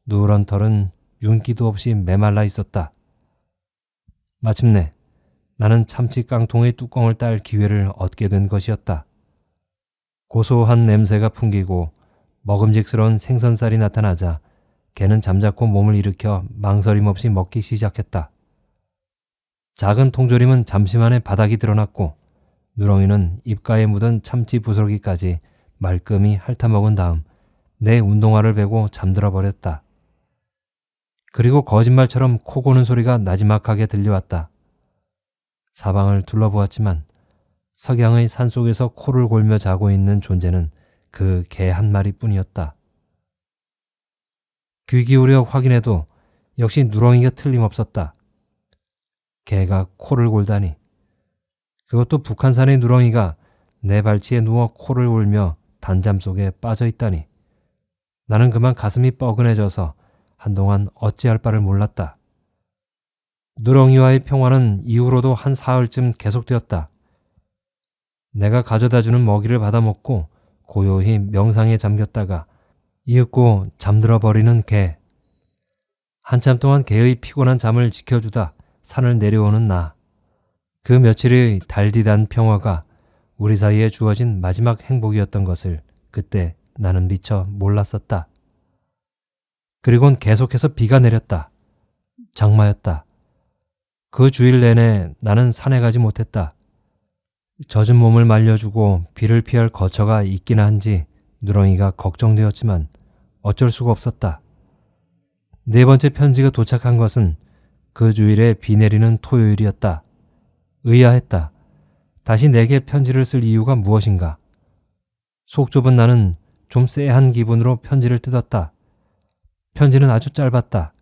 S1: 누런 털은 윤기도 없이 메말라 있었다. 마침내 나는 참치 깡통의 뚜껑을 딸 기회를 얻게 된 것이었다. 고소한 냄새가 풍기고 먹음직스러운 생선살이 나타나자 개는 잠자코 몸을 일으켜 망설임 없이 먹기 시작했다. 작은 통조림은 잠시만에 바닥이 드러났고 누렁이는 입가에 묻은 참치 부스러기까지 말끔히 핥아먹은 다음 내 운동화를 베고 잠들어 버렸다. 그리고 거짓말처럼 코 고는 소리가 나지막하게 들려왔다. 사방을 둘러보았지만 석양의 산속에서 코를 골며 자고 있는 존재는 그 개 한 마리뿐이었다. 귀 기울여 확인해도 역시 누렁이가 틀림없었다. 개가 코를 골다니. 그것도 북한산의 누렁이가 내 발치에 누워 코를 골며 단잠 속에 빠져 있다니. 나는 그만 가슴이 뻐근해져서 한동안 어찌할 바를 몰랐다. 누렁이와의 평화는 이후로도 한 사흘쯤 계속되었다. 내가 가져다주는 먹이를 받아먹고 고요히 명상에 잠겼다가 이윽고 잠들어 버리는 개. 한참 동안 개의 피곤한 잠을 지켜주다 산을 내려오는 나. 그 며칠의 달디단 평화가 우리 사이에 주어진 마지막 행복이었던 것을 그때 나는 미처 몰랐었다. 그리곤 계속해서 비가 내렸다. 장마였다. 그 주일 내내 나는 산에 가지 못했다. 젖은 몸을 말려주고 비를 피할 거처가 있긴 한지 누렁이가 걱정되었지만 어쩔 수가 없었다. 네 번째 편지가 도착한 것은 그 주일에 비 내리는 토요일이었다. 의아했다. 다시 내게 편지를 쓸 이유가 무엇인가? 속 좁은 나는 좀 쎄한 기분으로 편지를 뜯었다. 편지는 아주 짧았다.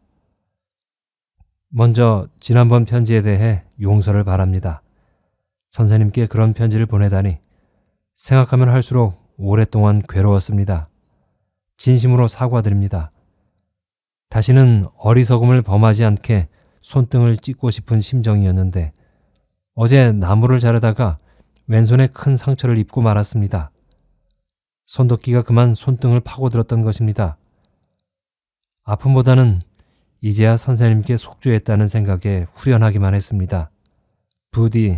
S1: 먼저 지난번 편지에 대해 용서를 바랍니다. 선생님께 그런 편지를 보내다니 생각하면 할수록 오랫동안 괴로웠습니다. 진심으로 사과드립니다. 다시는 어리석음을 범하지 않게 손등을 찢고 싶은 심정이었는데 어제 나무를 자르다가 왼손에 큰 상처를 입고 말았습니다. 손도끼가 그만 손등을 파고들었던 것입니다. 아픔보다는 이제야 선생님께 속죄했다는 생각에 후련하기만 했습니다. 부디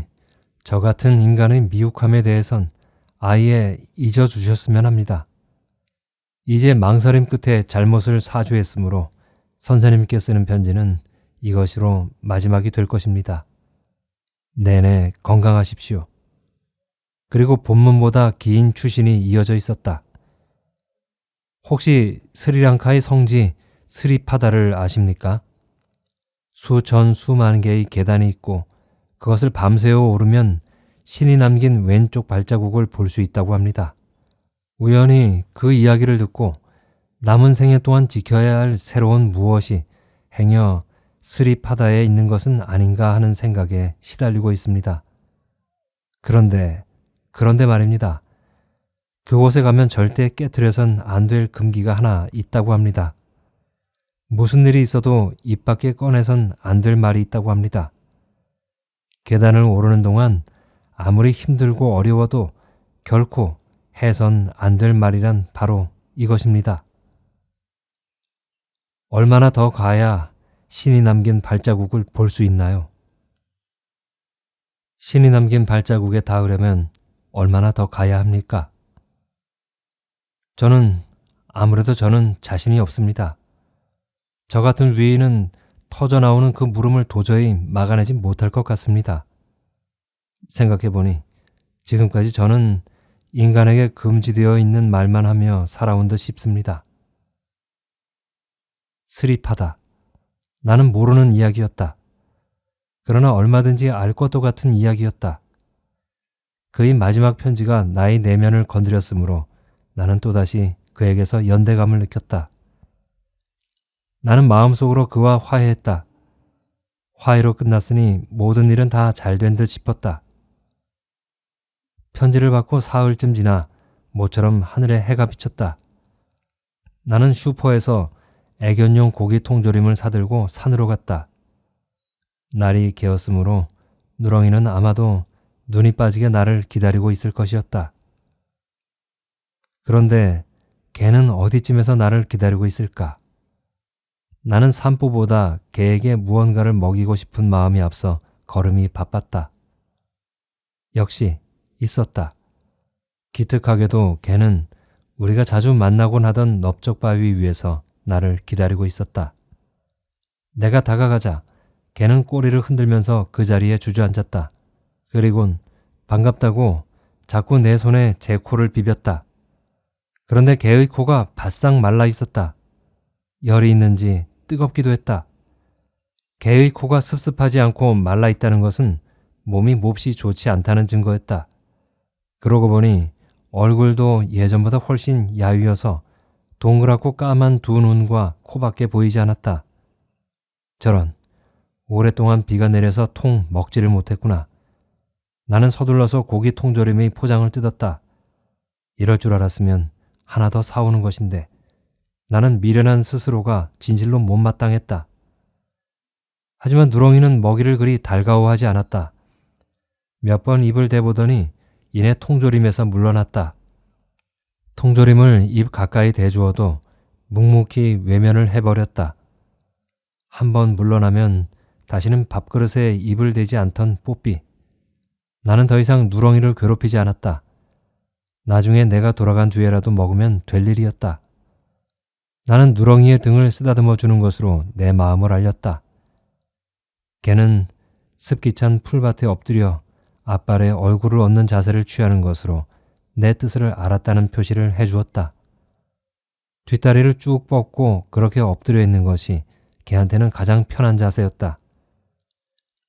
S1: 저 같은 인간의 미혹함에 대해선 아예 잊어주셨으면 합니다. 이제 망설임 끝에 잘못을 사주했으므로 선생님께 쓰는 편지는 이것으로 마지막이 될 것입니다. 내내 건강하십시오. 그리고 본문보다 긴 추신이 이어져 있었다. 혹시 스리랑카의 성지 스리파다를 아십니까? 수천 수만 개의 계단이 있고 그것을 밤새워 오르면 신이 남긴 왼쪽 발자국을 볼 수 있다고 합니다. 우연히 그 이야기를 듣고 남은 생애 동안 지켜야 할 새로운 무엇이 행여 스리파다에 있는 것은 아닌가 하는 생각에 시달리고 있습니다. 그런데 말입니다. 그곳에 가면 절대 깨트려선 안 될 금기가 하나 있다고 합니다. 무슨 일이 있어도 입 밖에 꺼내선 안 될 말이 있다고 합니다. 계단을 오르는 동안 아무리 힘들고 어려워도 결코 해선 안 될 말이란 바로 이것입니다. 얼마나 더 가야 신이 남긴 발자국을 볼 수 있나요? 신이 남긴 발자국에 닿으려면 얼마나 더 가야 합니까? 아무래도 저는 자신이 없습니다. 저 같은 위인은 터져나오는 그 물음을 도저히 막아내지 못할 것 같습니다. 생각해보니 지금까지 저는 인간에게 금지되어 있는 말만 하며 살아온 듯 싶습니다. 스리파다. 나는 모르는 이야기였다. 그러나 얼마든지 알 것도 같은 이야기였다. 그의 마지막 편지가 나의 내면을 건드렸으므로 나는 또다시 그에게서 연대감을 느꼈다. 나는 마음속으로 그와 화해했다. 화해로 끝났으니 모든 일은 다 잘된 듯 싶었다. 편지를 받고 사흘쯤 지나 모처럼 하늘에 해가 비쳤다. 나는 슈퍼에서 애견용 고기 통조림을 사들고 산으로 갔다. 날이 개었으므로 누렁이는 아마도 눈이 빠지게 나를 기다리고 있을 것이었다. 그런데 개는 어디쯤에서 나를 기다리고 있을까? 나는 산보보다 개에게 무언가를 먹이고 싶은 마음이 앞서 걸음이 바빴다. 역시 있었다. 기특하게도 개는 우리가 자주 만나곤 하던 넓적바위 위에서 나를 기다리고 있었다. 내가 다가가자 개는 꼬리를 흔들면서 그 자리에 주저앉았다. 그리곤 반갑다고 자꾸 내 손에 제 코를 비볐다. 그런데 개의 코가 바싹 말라 있었다. 열이 있는지 뜨겁기도 했다. 개의 코가 습습하지 않고 말라 있다는 것은 몸이 몹시 좋지 않다는 증거였다. 그러고 보니 얼굴도 예전보다 훨씬 야위어서 동그랗고 까만 두 눈과 코밖에 보이지 않았다. 저런, 오랫동안 비가 내려서 통 먹지를 못했구나. 나는 서둘러서 고기 통조림의 포장을 뜯었다. 이럴 줄 알았으면 하나 더 사오는 것인데 나는 미련한 스스로가 진실로 못마땅했다. 하지만 누렁이는 먹이를 그리 달가워하지 않았다. 몇 번 입을 대보더니 이내 통조림에서 물러났다. 통조림을 입 가까이 대주어도 묵묵히 외면을 해버렸다. 한번 물러나면 다시는 밥그릇에 입을 대지 않던 뽀삐. 나는 더 이상 누렁이를 괴롭히지 않았다. 나중에 내가 돌아간 뒤에라도 먹으면 될 일이었다. 나는 누렁이의 등을 쓰다듬어 주는 것으로 내 마음을 알렸다. 걔는 습기찬 풀밭에 엎드려 앞발에 얼굴을 얹는 자세를 취하는 것으로 내 뜻을 알았다는 표시를 해주었다. 뒷다리를 쭉 뻗고 그렇게 엎드려 있는 것이 걔한테는 가장 편한 자세였다.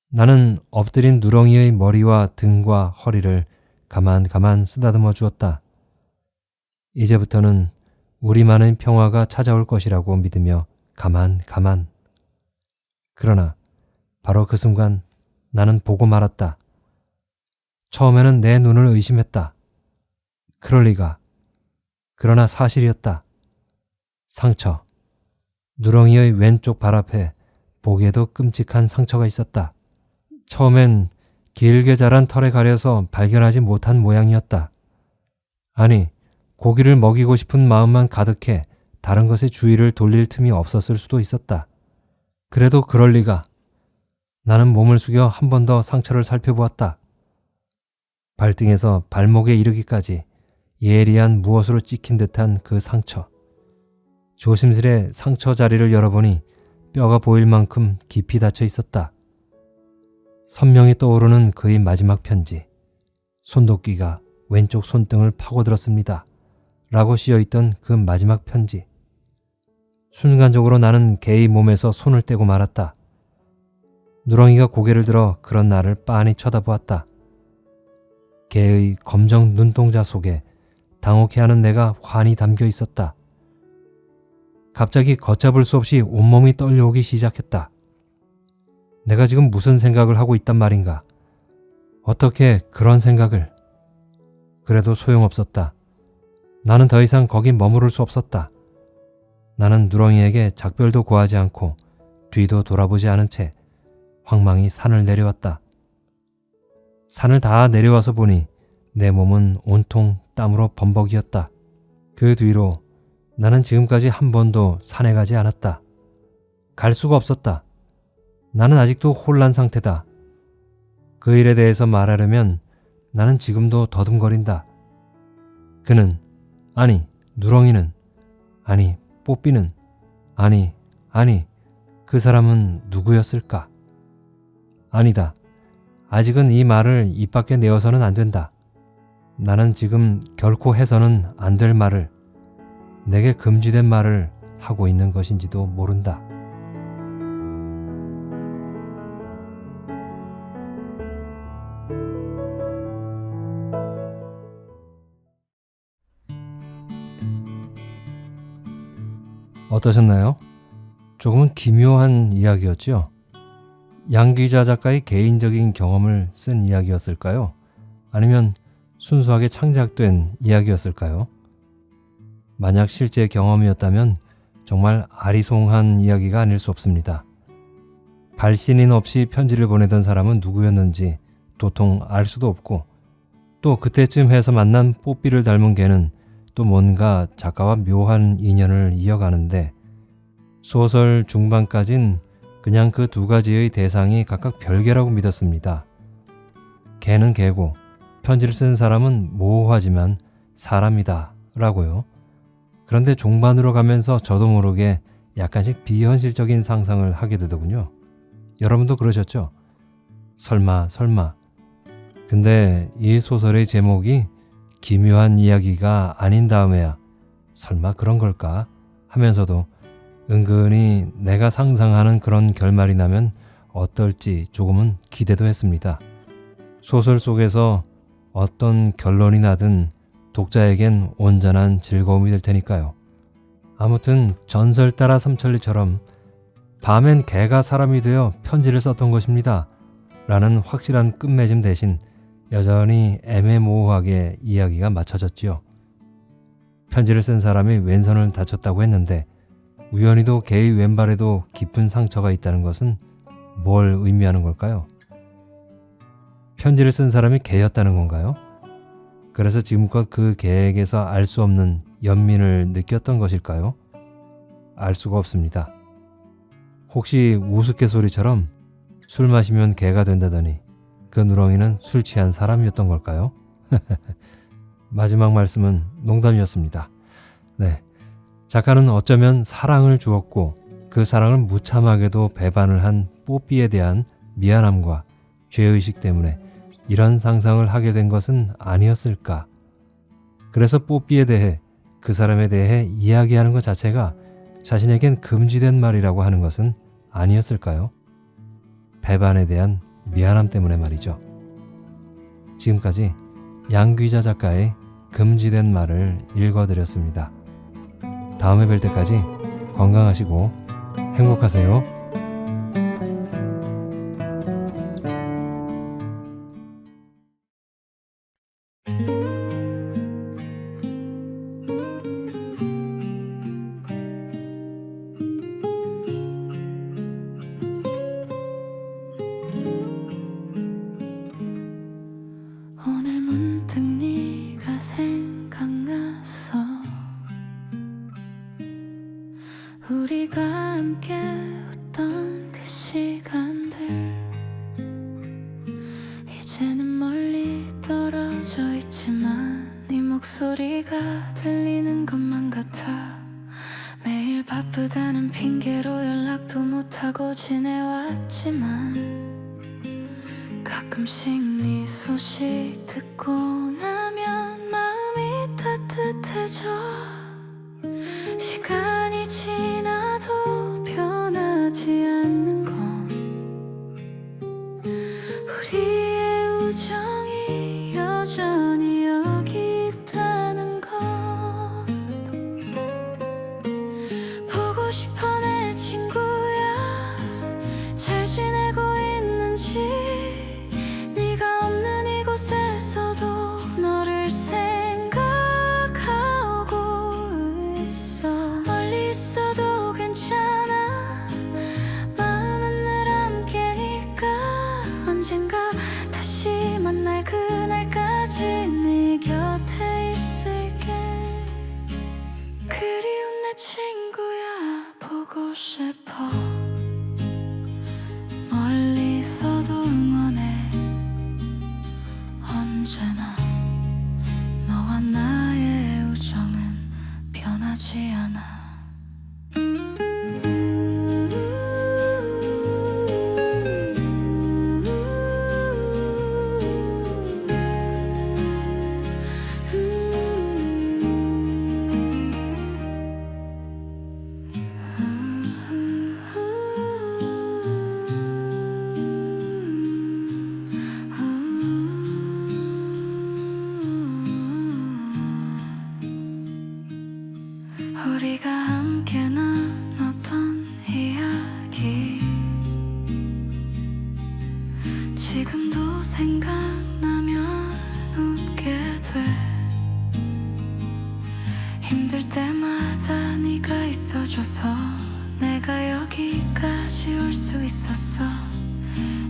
S1: 나는 엎드린 누렁이의 머리와 등과 허리를 가만 쓰다듬어 주었다. 이제부터는 우리만의 평화가 찾아올 것이라고 믿으며 가만. 그러나 바로 그 순간 나는 보고 말았다. 처음에는 내 눈을 의심했다. 그럴 리가. 그러나 사실이었다. 상처. 누렁이의 왼쪽 발 앞에 보기에도 끔찍한 상처가 있었다. 처음엔 길게 자란 털에 가려서 발견하지 못한 모양이었다. 아니, 고기를 먹이고 싶은 마음만 가득해 다른 것에 주의를 돌릴 틈이 없었을 수도 있었다. 그래도 그럴 리가. 나는 몸을 숙여 한 번 더 상처를 살펴보았다. 발등에서 발목에 이르기까지 예리한 무엇으로 찍힌 듯한 그 상처. 조심스레 상처 자리를 열어보니 뼈가 보일 만큼 깊이 닫혀 있었다. 선명히 떠오르는 그의 마지막 편지. 손도끼가 왼쪽 손등을 파고들었습니다. 라고 씌어있던 그 마지막 편지. 순간적으로 나는 개의 몸에서 손을 떼고 말았다. 누렁이가 고개를 들어 그런 나를 빤히 쳐다보았다. 개의 검정 눈동자 속에 당혹해하는 내가 환히 담겨 있었다. 갑자기 걷잡을 수 없이 온몸이 떨려오기 시작했다. 내가 지금 무슨 생각을 하고 있단 말인가? 어떻게 그런 생각을? 그래도 소용없었다. 나는 더 이상 거기 머무를 수 없었다. 나는 누렁이에게 작별도 고하지 않고 뒤도 돌아보지 않은 채 황망히 산을 내려왔다. 산을 다 내려와서 보니 내 몸은 온통 땀으로 범벅이었다. 그 뒤로 나는 지금까지 한 번도 산에 가지 않았다. 갈 수가 없었다. 나는 아직도 혼란 상태다. 그 일에 대해서 말하려면 나는 지금도 더듬거린다. 그는, 아니, 누렁이는, 아니, 뽀삐는, 아니, 그 사람은 누구였을까? 아니다. 아직은 이 말을 입 밖에 내어서는 안 된다. 나는 지금 결코 해서는 안 될 말을, 내게 금지된 말을 하고 있는 것인지도 모른다. 어떠셨나요? 조금은 기묘한 이야기였죠? 양귀자 작가의 개인적인 경험을 쓴 이야기였을까요? 아니면 순수하게 창작된 이야기였을까요? 만약 실제 경험이었다면 정말 아리송한 이야기가 아닐 수 없습니다. 발신인 없이 편지를 보내던 사람은 누구였는지 도통 알 수도 없고, 또 그때쯤 해서 만난 뽀삐를 닮은 개는 또 뭔가 작가와 묘한 인연을 이어가는데, 소설 중반까진 그냥 그 두 가지의 대상이 각각 별개라고 믿었습니다. 개는 개고 편지를 쓴 사람은 모호하지만 사람이다 라고요. 그런데 종반으로 가면서 저도 모르게 약간씩 비현실적인 상상을 하게 되더군요. 여러분도 그러셨죠? 설마. 근데 이 소설의 제목이 기묘한 이야기가 아닌 다음에야 설마 그런 걸까 하면서도 은근히 내가 상상하는 그런 결말이 나면 어떨지 조금은 기대도 했습니다. 소설 속에서 어떤 결론이 나든 독자에겐 온전한 즐거움이 될 테니까요. 아무튼 전설 따라 삼천리처럼 밤엔 개가 사람이 되어 편지를 썼던 것입니다. 라는 확실한 끝맺음 대신 여전히 애매모호하게 이야기가 맞춰졌지요. 편지를 쓴 사람이 왼손을 다쳤다고 했는데 우연히도 개의 왼발에도 깊은 상처가 있다는 것은 뭘 의미하는 걸까요? 편지를 쓴 사람이 개였다는 건가요? 그래서 지금껏 그 개에게서 알 수 없는 연민을 느꼈던 것일까요? 알 수가 없습니다. 혹시 우스갯소리처럼 술 마시면 개가 된다더니 그 누렁이는 술 취한 사람이었던 걸까요? 마지막 말씀은 농담이었습니다. 네, 작가는 어쩌면 사랑을 주었고 그 사랑을 무참하게도 배반을 한 뽀삐에 대한 미안함과 죄의식 때문에 이런 상상을 하게 된 것은 아니었을까. 그래서 뽀삐에 대해, 그 사람에 대해 이야기하는 것 자체가 자신에겐 금지된 말이라고 하는 것은 아니었을까요? 배반에 대한 미안함 때문에 말이죠. 지금까지 양귀자 작가의 금지된 말을 읽어드렸습니다. 다음에 뵐 때까지 건강하시고 행복하세요.
S2: 오늘 문득 네가 생각났어. 우리가 함께 웃던 그 시간들 이제는 멀리 떨어져 있지만 네 목소리가 들리는 것만 같아. 매일 바쁘다는 핑계로 연락도 못하고 지내왔지만 가끔씩 네 소식 듣고 나면 마음이 따뜻해져. 시간이 지나도 변하지 않는 건 우리의 우정이 여전히 여기 있다는 것. 보고 지금도 생각나면 웃게 돼. 힘들 때마다 네가 있어줘서 내가 여기까지 올 수 있었어.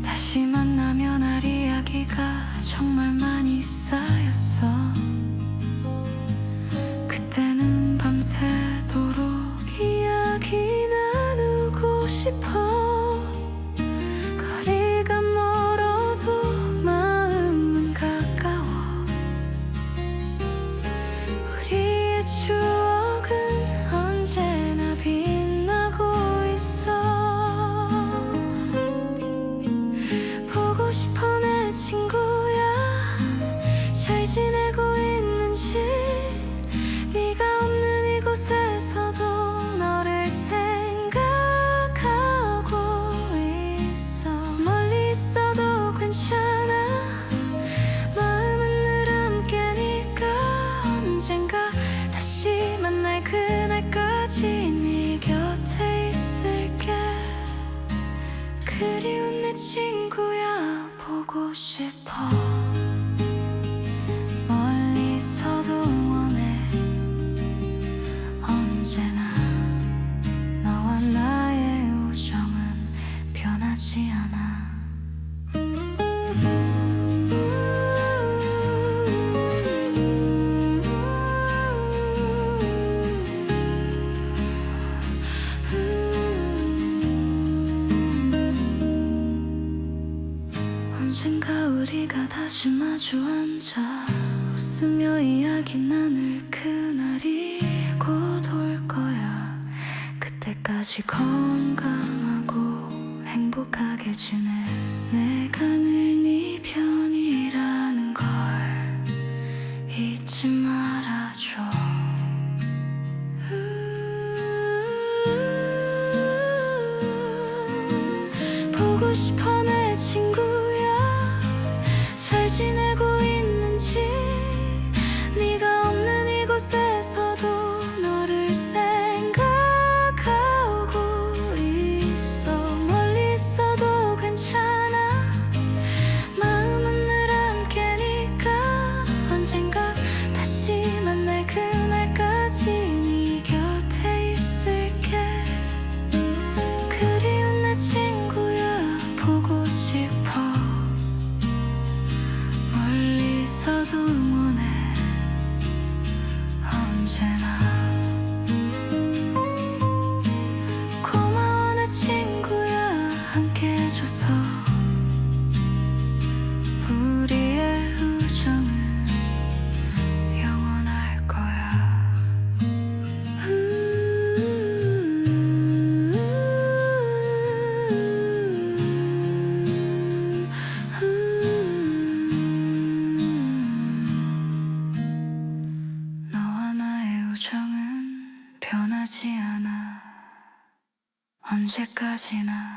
S2: 다시 만나면 할 이야기가 정말 많이 쌓였어. 그때는 밤새도록 이야기 나누고 싶어. 거리가 멀어도 마음은 가까워. 우리의 추억은 언제나 빛나고 있어. 보고 싶어 내 친구야. 잘 지내고 있는지. 네가 없는 이곳에서도 너를 생각하고 있어. 멀리 있어도 괜찮아. 마음은 늘 함께니까. 언젠가 다시 만날 그날까지 네 곁에 있을게. 그리운 내 친구야. 보고 싶어. 멀리서도 응원해. 언제나 너와 나의 우정은 변하지 않아. 언젠가 우리가 다시 마주 앉아 웃으며 이야기 나눌 그날이 곧 올 거야. 그때까지 건강하고 행복하게 지내. 내가 늘 네 편이라는 걸 잊지 말아줘. 보고 싶어 내 친구야. 잘 지내고 있는지. 네가 없는 이곳에서도 너를 생각하고 있어. 멀리 있어도 괜찮아. 마음은 늘 함께니까. 언젠가 다시 만날 그날까지 네 곁에 있을게. 그리운 내 친구야. 보고 싶어. 멀리서도 응원해. 언제나 고마워 내 친구야. 함께 해줘서. 우리의 우정은 영원할 거야. 너와 나의 우정은 변하지 않아. 언제까지나